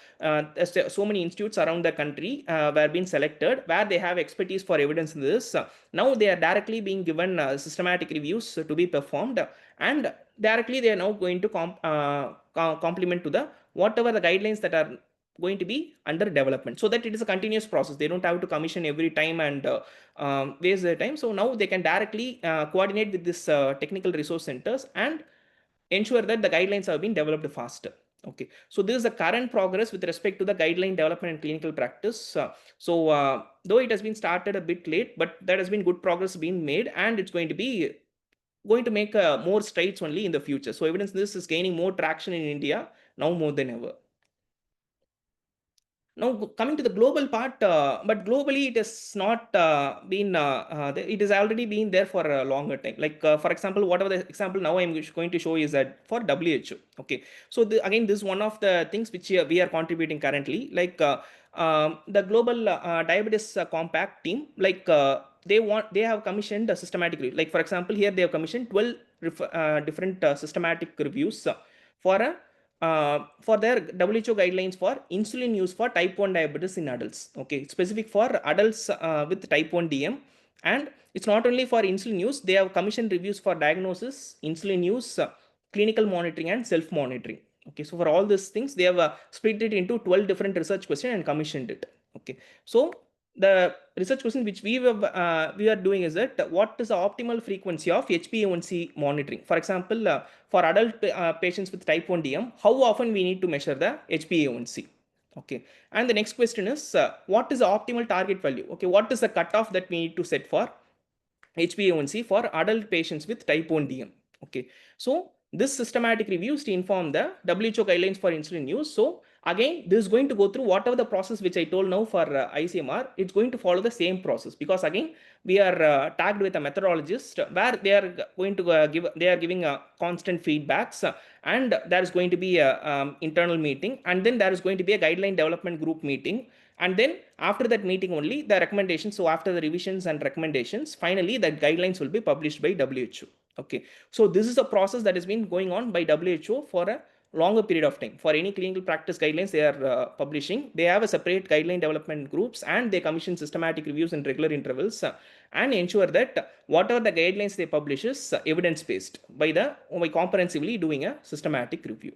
so many institutes around the country were being selected, where they have expertise for evidence in this. Now they are directly being given systematic reviews to be performed, and directly they are now going to complement to the whatever the guidelines that are going to be under development, so that it is a continuous process. They don't have to commission every time and waste their time. So now they can directly coordinate with this technical resource centers and ensure that the guidelines have been developed faster. Okay, so this is the current progress with respect to the guideline development and clinical practice. Though it has been started a bit late, but there has been good progress being made, and it's going to make more strides only in the future. So evidence this is gaining more traction in India now more than ever. Now coming to the global part, but globally it has not been, it has already been there for a longer time. Like for example, whatever the example now I'm going to show is that for WHO. Okay, so again, this is one of the things which we are contributing currently. Like the global diabetes compact team, like they have commissioned a systematic review. Like for example, here they have commissioned 12 different systematic reviews for their WHO guidelines for insulin use for type 1 diabetes in adults. Okay, specific for adults with type 1 DM. And it's not only for insulin use, they have commissioned reviews for diagnosis, insulin use, clinical monitoring, and self monitoring. Okay, so for all these things, they have split it into 12 different research questions and commissioned it. Okay, so the research question which we are doing is that what is the optimal frequency of HbA1c monitoring? For example, for adult patients with type 1 DM, how often we need to measure the HbA1c? Okay, and the next question is what is the optimal target value? Okay, what is the cutoff that we need to set for HbA1c for adult patients with type 1 DM? Okay, so this systematic review is to inform the WHO guidelines for insulin use. So again, this is going to go through whatever the process which I told now for ICMR. It's going to follow the same process, because again we are tagged with a methodologist where they are going to giving constant feedbacks, and there is going to be a internal meeting, and then there is going to be a guideline development group meeting, and then after that meeting only the recommendations. So after the revisions and recommendations, finally the guidelines will be published by WHO. Okay, so this is a process that has been going on by WHO for a longer period of time. For any clinical practice guidelines they are publishing, they have a separate guideline development groups, and they commission systematic reviews in regular intervals and ensure that whatever the guidelines they publish is evidence based by comprehensively doing a systematic review.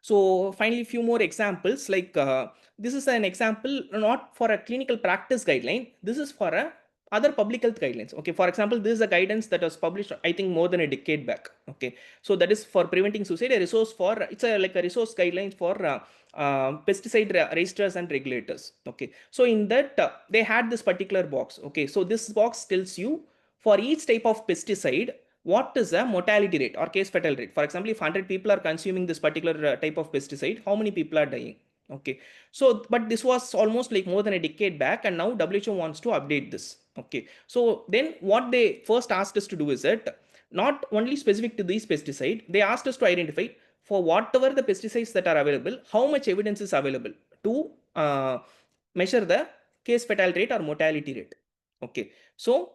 So finally, few more examples, like this is an example not for a clinical practice guideline, this is for a other public health guidelines. Okay, for example, this is a guidance that was published I think more than a decade back. Okay, so that is for preventing suicide, a resource for, it's a like a resource guidelines for pesticide registers and regulators. Okay, so in that they had this particular box. Okay, so this box tells you for each type of pesticide what is the mortality rate or case fatal rate. For example, if 100 people are consuming this particular type of pesticide, how many people are dying? Okay, so but this was almost like more than a decade back, and now WHO wants to update this. Okay, so then what they first asked us to do is that not only specific to these pesticide, they asked us to identify for whatever the pesticides that are available, how much evidence is available to measure the case fatal rate or mortality rate. Okay, so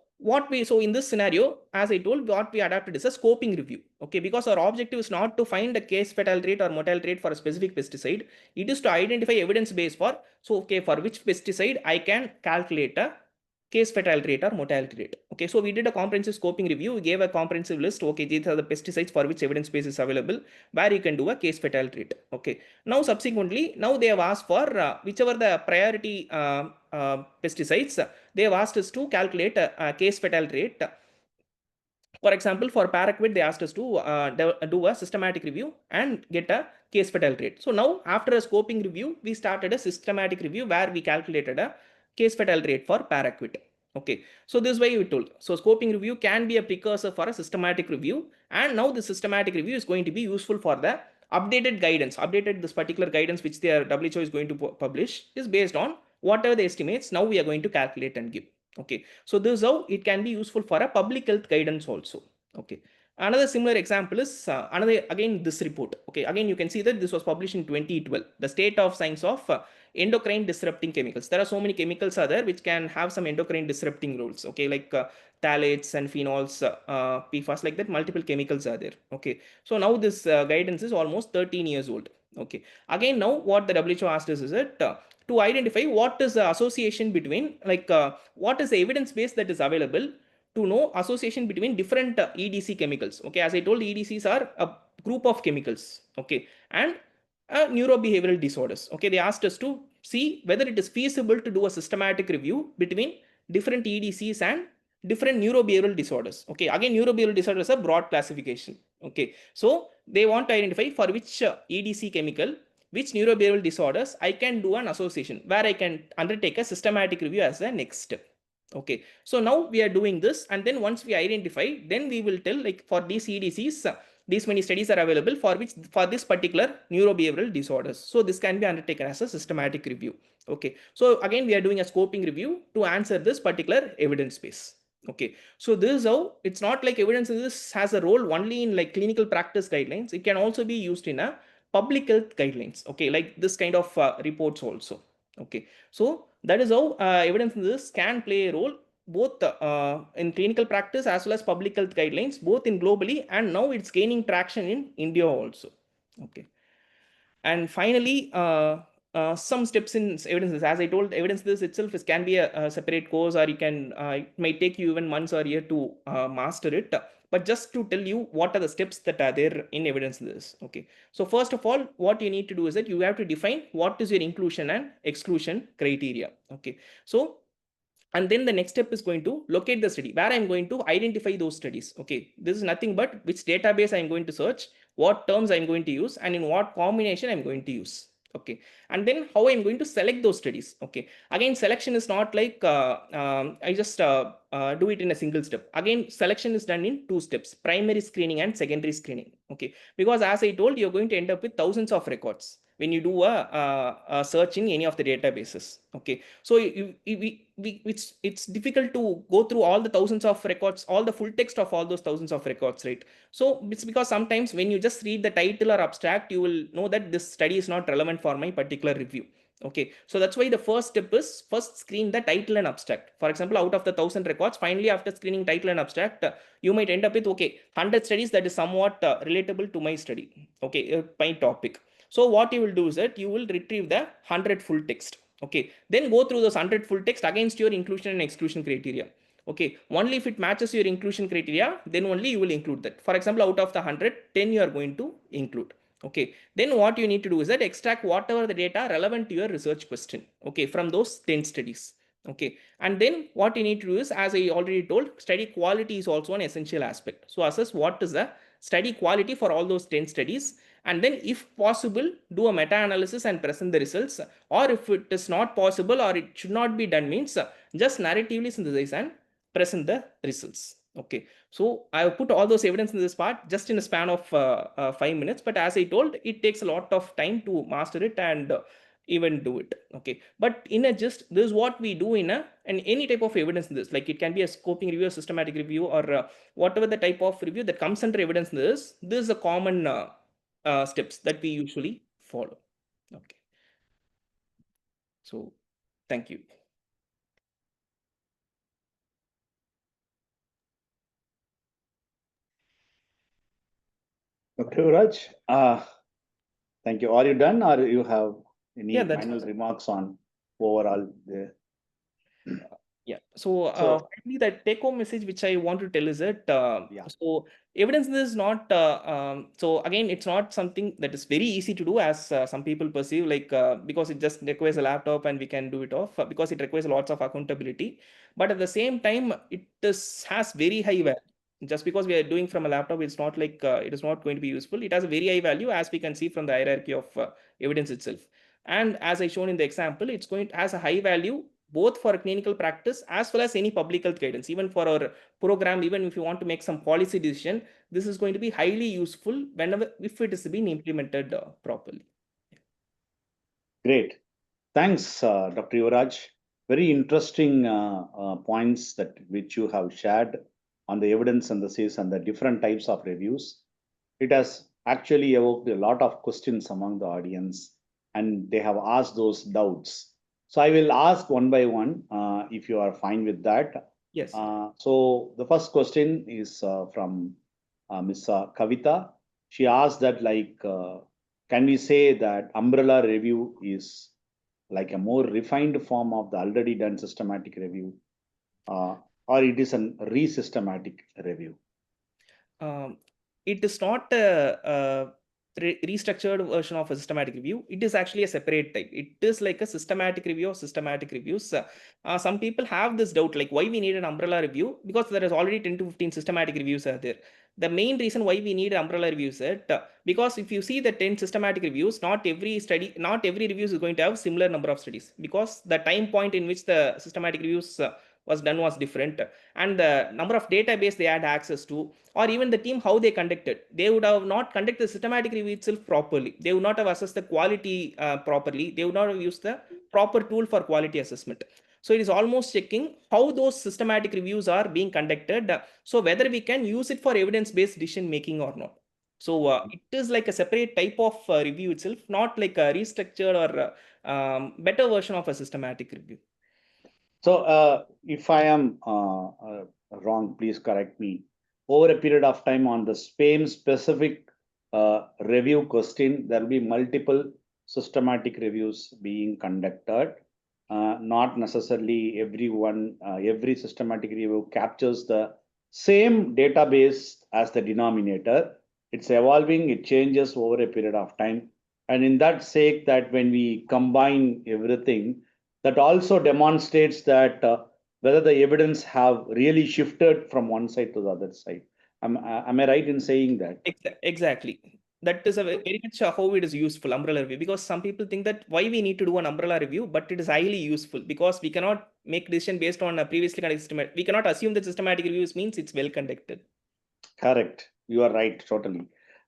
so in this scenario, as I told, what we adapted is a scoping review. Okay, because our objective is not to find a case fatal rate or mortality rate for a specific pesticide. It is to identify evidence base for, so okay, for which pesticide I can calculate a case fatal rate or mortality rate. Okay, so we did a comprehensive scoping review. We gave a comprehensive list. Okay, these are the pesticides for which evidence base is available, where you can do a case fatal rate. Okay, now subsequently, now they have asked for whichever the priority pesticides, they have asked us to calculate a case fatal rate. For example, for paraquat, they asked us to do a systematic review and get a case fatal rate. So now after a scoping review, we started a systematic review where we calculated a case fatal rate for paraquat. Okay, so this is why we told. So scoping review can be a precursor for a systematic review, and now the systematic review is going to be useful for the updated guidance. Updated this particular guidance which their WHO is going to publish is based on whatever the estimates now we are going to calculate and give. Okay, so this is how it can be useful for a public health guidance also. Okay, Another similar example is again this report. Okay, again you can see that this was published in 2012. The state of science of endocrine disrupting chemicals. There are so many chemicals are there which can have some endocrine disrupting roles. Okay, like phthalates and phenols, PFAS, like that. Multiple chemicals are there. Okay, so now this guidance is almost 13 years old. Okay, again now what the WHO asked us is that to identify what is the association between, like what is the evidence base that is available to know association between different EDC chemicals. Okay, as I told, EDCs are a group of chemicals. Okay, and neurobehavioral disorders. Okay, they asked us to see whether it is feasible to do a systematic review between different EDCs and different neurobehavioral disorders. Okay, again, neurobehavioral disorders are broad classification. Okay, so they want to identify for which EDC chemical, which neurobehavioral disorders I can do an association, where I can undertake a systematic review as the next step. Okay, so now we are doing this, and then once we identify, then we will tell, like, for these EDCs, these many studies are available for this particular neurobehavioral disorders. So this can be undertaken as a systematic review. Okay, so again we are doing a scoping review to answer this particular evidence base. Okay, so this is how, it's not like evidence this has a role only in like clinical practice guidelines. It can also be used in a public health guidelines. Okay, like this kind of reports also. Okay, so that is how evidence in this can play a role both in clinical practice as well as public health guidelines, both in globally, and now it's gaining traction in India also. Okay, and finally, some steps in evidence. As I told, evidence this itself can be a separate course, or you can it might take you even months or year to master it. But just to tell you what are the steps that are there in evidence this. Okay, so first of all, what you need to do is that you have to define what is your inclusion and exclusion criteria. Okay, so and then the next step is going to locate the study, where I'm going to identify those studies. Okay, this is nothing but which database I'm going to search, what terms I'm going to use, and in what combination I'm going to use. Okay, and then how I'm going to select those studies. Okay, again, selection is not like I just do it in a single step. Again, selection is done in two steps: primary screening and secondary screening. Okay, because as I told, you're going to end up with thousands of records when you do a search in any of the databases. Okay, so it's difficult to go through all the thousands of records, all the full text of all those thousands of records, right? So it's because sometimes when you just read the title or abstract, you will know that this study is not relevant for my particular review. Okay, so that's why the first step is first screen the title and abstract. For example, out of the 1000 records, finally after screening title and abstract, you might end up with 100 studies that is somewhat relatable to my study. Okay, my topic. So what you will do is that you will retrieve the 100 full text. Okay, then go through those 100 full text against your inclusion and exclusion criteria. Okay, only if it matches your inclusion criteria, then only you will include that. For example, out of the 100, 10 you are going to include. Okay, then what you need to do is that extract whatever the data relevant to your research question. Okay, from those 10 studies. Okay, and then what you need to do is, as I already told, study quality is also an essential aspect. So assess what is the study quality for all those 10 studies, and then if possible, do a meta-analysis and present the results. Or if it is not possible or it should not be done, means just narratively synthesize and present the results. Okay, so I have put all those evidence in this part just in a span of 5 minutes, but as I told, it takes a lot of time to master it and even do it. Okay, but in a gist, this is what we do in any type of evidence in this. Like it can be a scoping review, a systematic review, or whatever the type of review that comes under evidence in this. This is a common steps that we usually follow. Okay, so thank you. Dr. Yuvaraj, thank you. Are you done, or you have any final it. remarks on overall the? Yeah. So finally, the take-home message which I want to tell is that so evidence is not so again, it's not something that is very easy to do as some people perceive, like because it just requires a laptop and we can do it off, because it requires lots of accountability. But at the same time, it has very high value. Just because we are doing from a laptop, it's not like it is not going to be useful. It has a very high value, as we can see from the hierarchy of evidence itself. And as I shown in the example, it's going to has a high value both for clinical practice as well as any public health guidance. Even for our program, even if you want to make some policy decision, this is going to be highly useful whenever if it is being implemented properly. Great. Thanks, Dr. Yuvaraj. Very interesting points that which you have shared. on the evidence synthesis and the different types of reviews. It has actually evoked a lot of questions among the audience, and they have asked those doubts. So I will ask one by one, if you are fine with that. Yes. So the first question is from Ms. Kavita. She asked that, can we say that umbrella review is like a more refined form of the already done systematic review, or it is a re-systematic review? It is not a restructured version of a systematic review. It is actually a separate type. It is like a systematic review of systematic reviews. Some people have this doubt, like why we need an umbrella review, because there is already 10 to 15 systematic reviews are there. The main reason why we need umbrella reviews is because if you see the 10 systematic reviews, not every review is going to have similar number of studies, because the time point in which the systematic reviews was done was different, and the number of database they had access to, or even the team how they conducted, they would have not conducted the systematic review itself properly. They would not have assessed the quality properly. They would not have used the proper tool for quality assessment. So it is almost checking how those systematic reviews are being conducted, so whether we can use it for evidence-based decision making or not. So it is like a separate type of review itself, not like a restructured or better version of a systematic review. So if I am wrong, please correct me. Over a period of time on the same specific review question, there will be multiple systematic reviews being conducted. Not necessarily every systematic review captures the same database as the denominator. It's evolving, it changes over a period of time. And in that sake, that when we combine everything, that also demonstrates that whether the evidence have really shifted from one side to the other side. Am I right in saying that? Exactly. That is a very much how it is useful, umbrella review, because some people think that why we need to do an umbrella review, but it is highly useful because we cannot make decision based on a previously conducted systematic. We cannot assume that systematic reviews means it's well conducted. Correct. You are right, totally.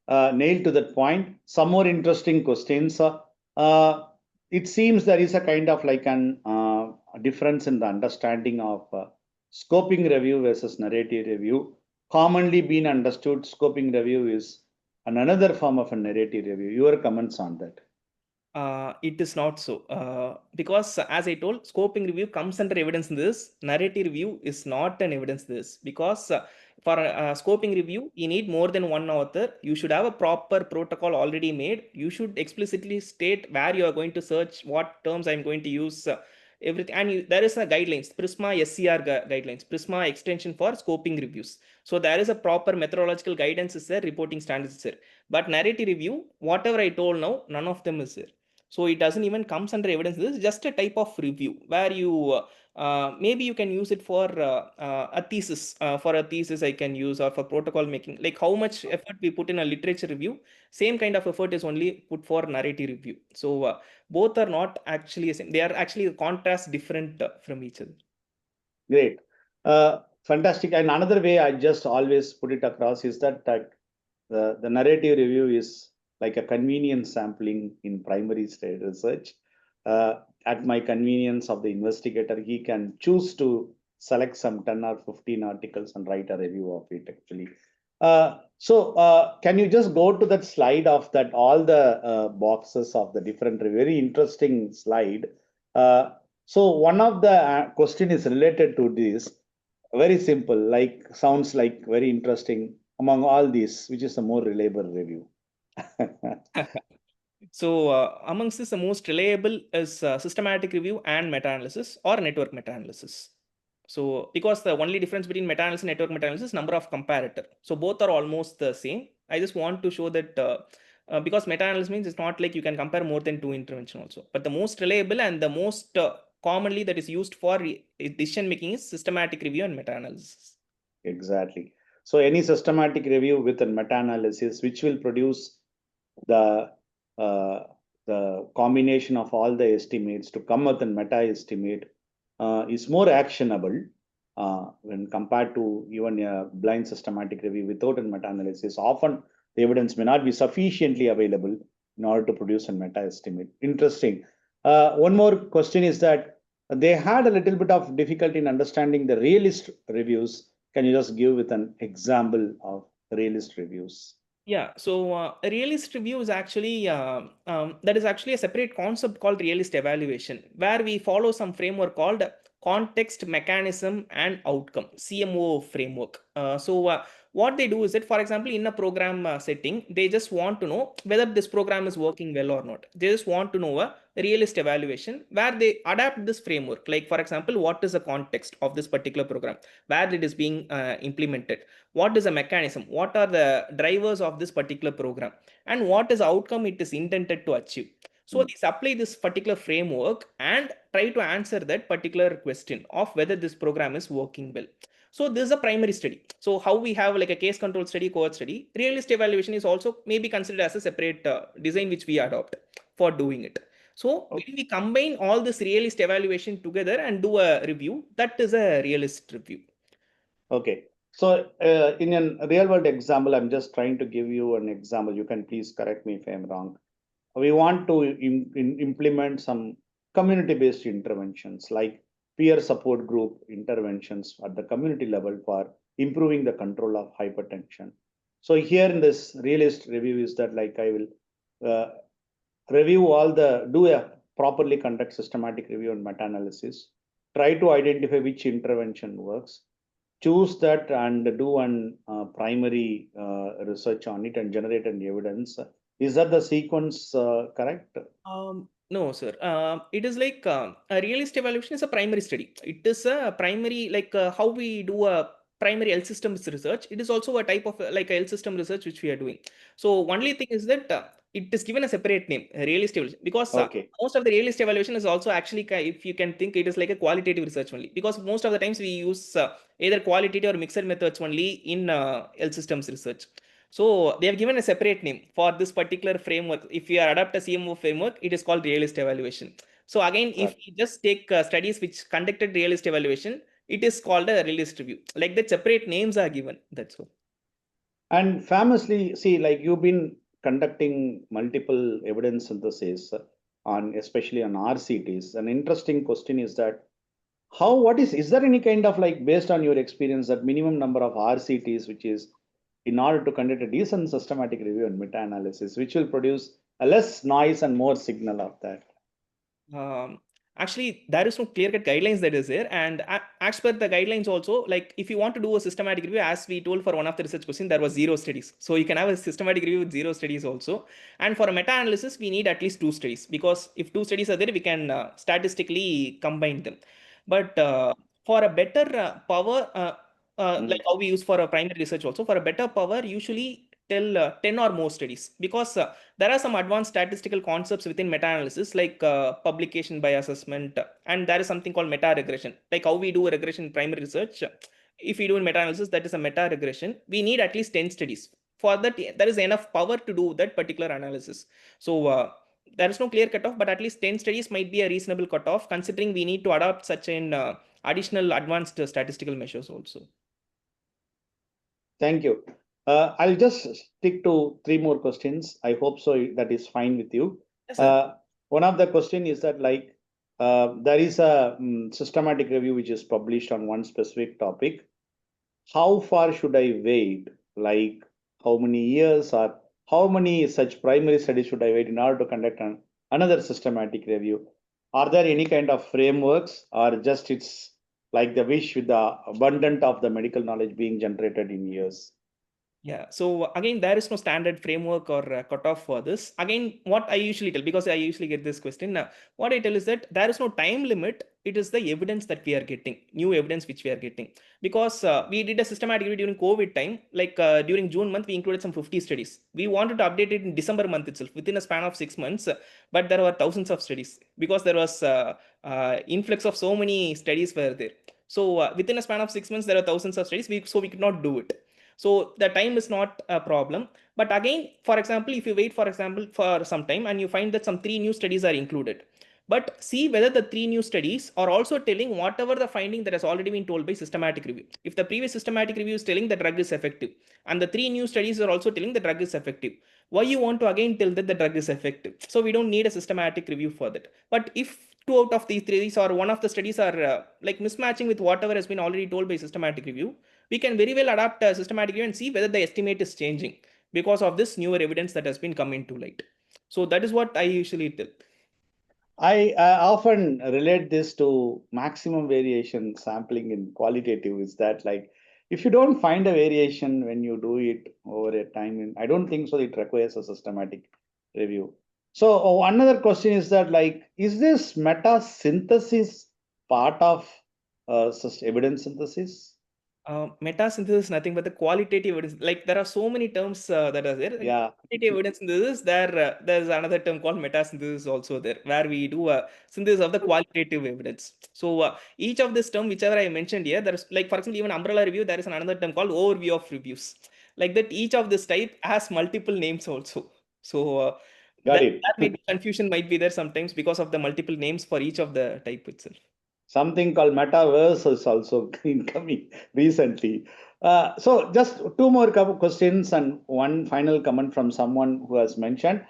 Nailed to that point. Some more interesting questions. It seems there is a kind of like an difference in the understanding of scoping review versus narrative review. Commonly been understood, scoping review is another form of a narrative review. Your comments on that? It is not so, because as I told, scoping review comes under evidence this. Narrative review is not an evidence this, because for scoping review, you need more than one author. You should have a proper protocol already made. You should explicitly state where you are going to search, what terms I'm going to use, everything. And there is a guidelines, PRISMA SCR guidelines, PRISMA extension for scoping reviews. So there is a proper methodological guidance is there, reporting standards is there. But narrative review, whatever I told now, none of them is there. So it doesn't even comes under evidence. This is just a type of review where you maybe you can use it for a thesis. For a thesis, I can use, or for protocol making. Like how much effort we put in a literature review, same kind of effort is only put for narrative review. So both are not actually the same. They are actually contrast different from each other. Great. Fantastic. And another way I just always put it across is that the narrative review is like a convenience sampling in primary stage research. At my convenience of the investigator, he can choose to select some 10 or 15 articles and write a review of it actually. So can you just go to that slide of that, all the boxes of the different, very interesting slide. So one of the question is related to this, very simple, like sounds like very interesting. Among all these, which is a more reliable review? So amongst this, the most reliable is systematic review and meta-analysis or network meta-analysis. So because the only difference between meta-analysis and network meta-analysis is number of comparator. So both are almost the same. I just want to show that because meta-analysis means it's not like you can compare more than two interventions also. But the most reliable and the most commonly that is used for decision making is systematic review and meta-analysis. Exactly. So any systematic review with a meta-analysis, which will produce the combination of all the estimates to come with a meta-estimate, is more actionable when compared to even a blind systematic review without a meta-analysis. Often the evidence may not be sufficiently available in order to produce a meta-estimate. Interesting. One more question is that they had a little bit of difficulty in understanding the realist reviews Can you just give with an example of realist reviews? Yeah, so a realist review is actually that is actually a separate concept called realist evaluation, where we follow some framework called context, mechanism, and outcome (CMO framework). What they do is that, for example, in a program setting, they just want to know whether this program is working well or not. They just want to know a realist evaluation where they adapt this framework. Like, for example, what is the context of this particular program, where it is being implemented, what is a mechanism, what are the drivers of this particular program, and what is the outcome it is intended to achieve. So they apply this particular framework and try to answer that particular question of whether this program is working well. So this is a primary study. So how we have like a case control study, cohort study, realist evaluation is also maybe considered as a separate design which we adopt for doing it. So when we combine all this realist evaluation together and do a review, that is a realist review. Okay. So in a real world example, I'm just trying to give you an example. You can please correct me if I'm wrong. We want to implement some community-based interventions like peer support group interventions at the community level for improving the control of hypertension. So here in this realist review is that like I will review do a properly conduct systematic review and meta-analysis, try to identify which intervention works, choose that and do an primary research on it and generate an evidence. Is that the sequence correct? No, sir. It is like a realist evaluation is a primary study. It is a primary, like how we do a primary health systems research. It is also a type of like a health system research which we are doing. So only thing is that it is given a separate name, a realist evaluation, because Okay. most of the realist evaluation is also actually, if you can think, it is like a qualitative research only, because most of the times we use either qualitative or mixed methods only in health systems research. So they have given a separate name for this particular framework. If you adapt a CMO framework, it is called realist evaluation. So again, if you just take studies which conducted realist evaluation, it is called a realist review. Like that, separate names are given. That's all. And famously, see, like you've been conducting multiple evidence synthesis on, especially on RCTs. An interesting question is that is there any kind of like, based on your experience, that minimum number of RCTs, which is in order to conduct a decent systematic review and meta-analysis, which will produce a less noise and more signal of that? Actually, there is no clear-cut guidelines that is there, and as per the guidelines also, like if you want to do a systematic review, as we told for one of the research questions, there was 0 studies. So you can have a systematic review with 0 studies also. And for a meta-analysis, we need at least 2 studies, because if 2 studies are there, we can statistically combine them. But for a better power, like how we use for a primary research also, for a better power, usually tell 10 or more studies, because there are some advanced statistical concepts within meta-analysis, like publication by assessment, and there is something called meta-regression, like how we do a regression in primary research. If we do in meta-analysis, that is a meta-regression. We need at least 10 studies. For that, there is enough power to do that particular analysis. So there is no clear cutoff, but at least 10 studies might be a reasonable cutoff, considering we need to adopt such an additional advanced statistical measures also. Thank you. I'll just stick to 3 more questions. I hope so that is fine with you. Yes, one of the question is that like there is a systematic review which is published on one specific topic. How far should I wait? Like how many years or how many such primary studies should I wait in order to conduct another systematic review? Are there any kind of frameworks, or just it's like the wish with the abundance of the medical knowledge being generated in years? Yeah. So again, there is no standard framework or cutoff for this. Again, what I usually tell, because I usually get this question, what I tell is that there is no time limit. It is the evidence that we are getting, new evidence which we are getting. Because we did a systematic review during COVID time, like during June month, we included some 50 studies. We wanted to update it in December month itself, within a span of 6 months, but there were thousands of studies, because there was influx of so many studies were there. So within a span of 6 months, there are thousands of studies, so we could not do it. So the time is not a problem. But again, for example, if you wait, for example, for some time and you find that some 3 new studies are included, but see whether the 3 new studies are also telling whatever the finding that has already been told by systematic review. If the previous systematic review is telling the drug is effective, and the 3 new studies are also telling the drug is effective, why you want to again tell that the drug is effective? So we don't need a systematic review for that. But if 2 out of these 3 or one of the studies are like mismatching with whatever has been already told by systematic review, we can very well adapt a systematic review and see whether the estimate is changing because of this newer evidence that has been come into light. So that is what I usually tell. I often relate this to maximum variation sampling in qualitative. Is that like, if you don't find a variation when you do it over a time, I don't think so it requires a systematic review. So another question is that, like, is this meta synthesis part of evidence synthesis? Meta synthesis is nothing but the qualitative evidence. Like there are so many terms that are there. Yeah. Qualitative evidence synthesis, there's another term called meta synthesis also there, where we do a synthesis of the qualitative evidence. So each of this term, whichever I mentioned here, there's like, for example, even umbrella review, there is another term called overview of reviews. Like that, each of this type has multiple names also. So Got it. that might be confusion might be there sometimes because of the multiple names for each of the type itself. Something called metaverse is also incoming recently. So just two more questions and one final comment from someone who has mentioned.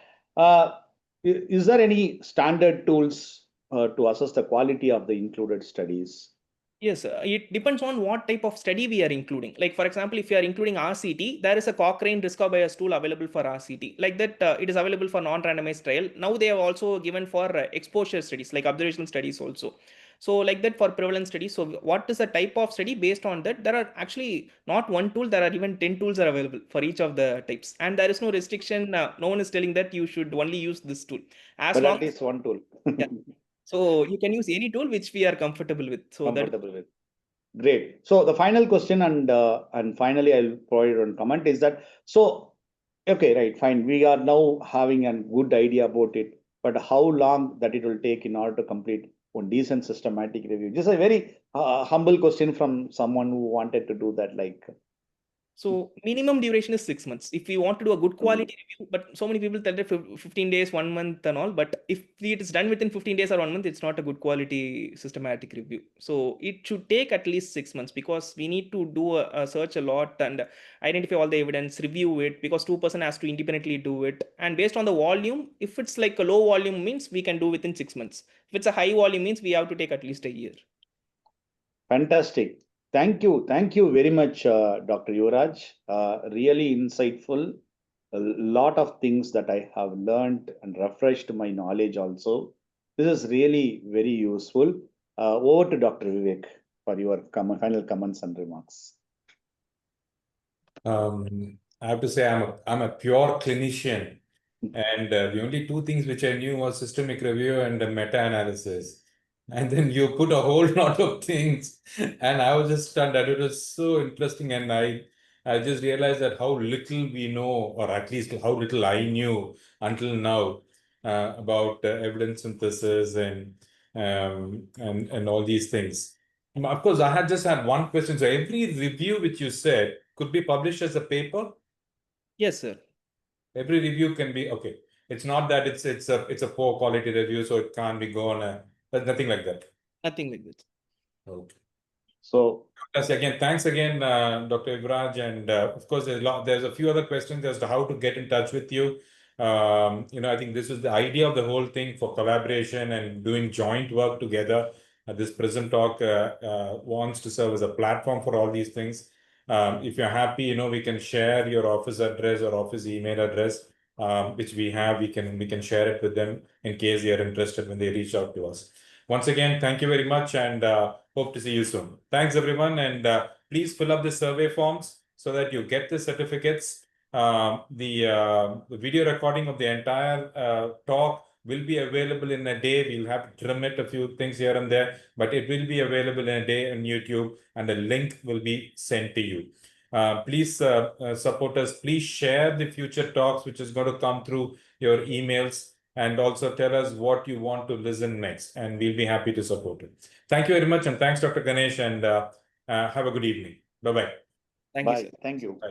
Is there any standard tools to assess the quality of the included studies? Yes, it depends on what type of study we are including. Like, for example, if you are including RCT, there is a Cochrane risk of bias tool available for RCT. Like that, it is available for non-randomized trial. Now they have also given for exposure studies, like observational studies also. So like that for prevalence studies. So what is the type of study? Based on that, there are actually not one tool, there are even 10 tools are available for each of the types. And there is no restriction. No one is telling that you should only use this tool. As But long at least one tool. yeah. So you can use any tool which we are comfortable with. So Comfortable with. Great. So the final question and finally I'll provide one comment is that, so okay, right, fine. We are now having a good idea about it, but how long that it will take in order to complete one decent systematic review? Just a very humble question from someone who wanted to do that. Like, So minimum duration is 6 months. If we want to do a good quality review, but so many people tell that 15 days, 1 month and all, but if it is done within 15 days or 1 month, it's not a good quality systematic review. So it should take at least 6 months because we need to do a search a lot and identify all the evidence, review it because 2% has to independently do it. And based on the volume, if it's like a low volume means we can do within 6 months. If it's a high volume means we have to take at least a year. fantastic. Thank you. Thank you very much, Dr. Yuvaraj. Really insightful. A lot of things that I have learned and refreshed my knowledge also. This is really very useful. Over to Dr. Vivek for your final comments and remarks. I have to say I'm a pure clinician, and the only two things which I knew was systemic review and meta-analysis. And then you put a whole lot of things, and I was just stunned that it was so interesting. And I just realized that how little we know, or at least how little I knew until now, about evidence synthesis and all these things. Of course, I had just had one question. So every review which you said could be published as a paper? Yes, sir. Every review can be, okay. It's not that it's a poor quality review, so it can't be gone. There's nothing like that. Nothing like that. Okay. So Thanks again, Dr. Yuvaraj, and of course, there's a few other questions as to how to get in touch with you. I think this is the idea of the whole thing for collaboration and doing joint work together. This PRISM talk wants to serve as a platform for all these things. If you're happy, we can share your office address or office email address, which we have. We can share it with them in case they are interested when they reach out to us. Once again, thank you very much, and hope to see you soon. Thanks, everyone, and please fill up the survey forms so that you get the certificates. The video recording of the entire talk will be available in a day. We'll have to trim it a few things here and there, but it will be available in a day on YouTube, and the link will be sent to you. Please support us. Please share the future talks, which is going to come through your emails, and also tell us what you want to listen next, and we'll be happy to support it. Thank you very much, and thanks, Dr. Ganesh, and have a good evening. Bye-bye. Thank you, bye. sir. Thank you. Bye.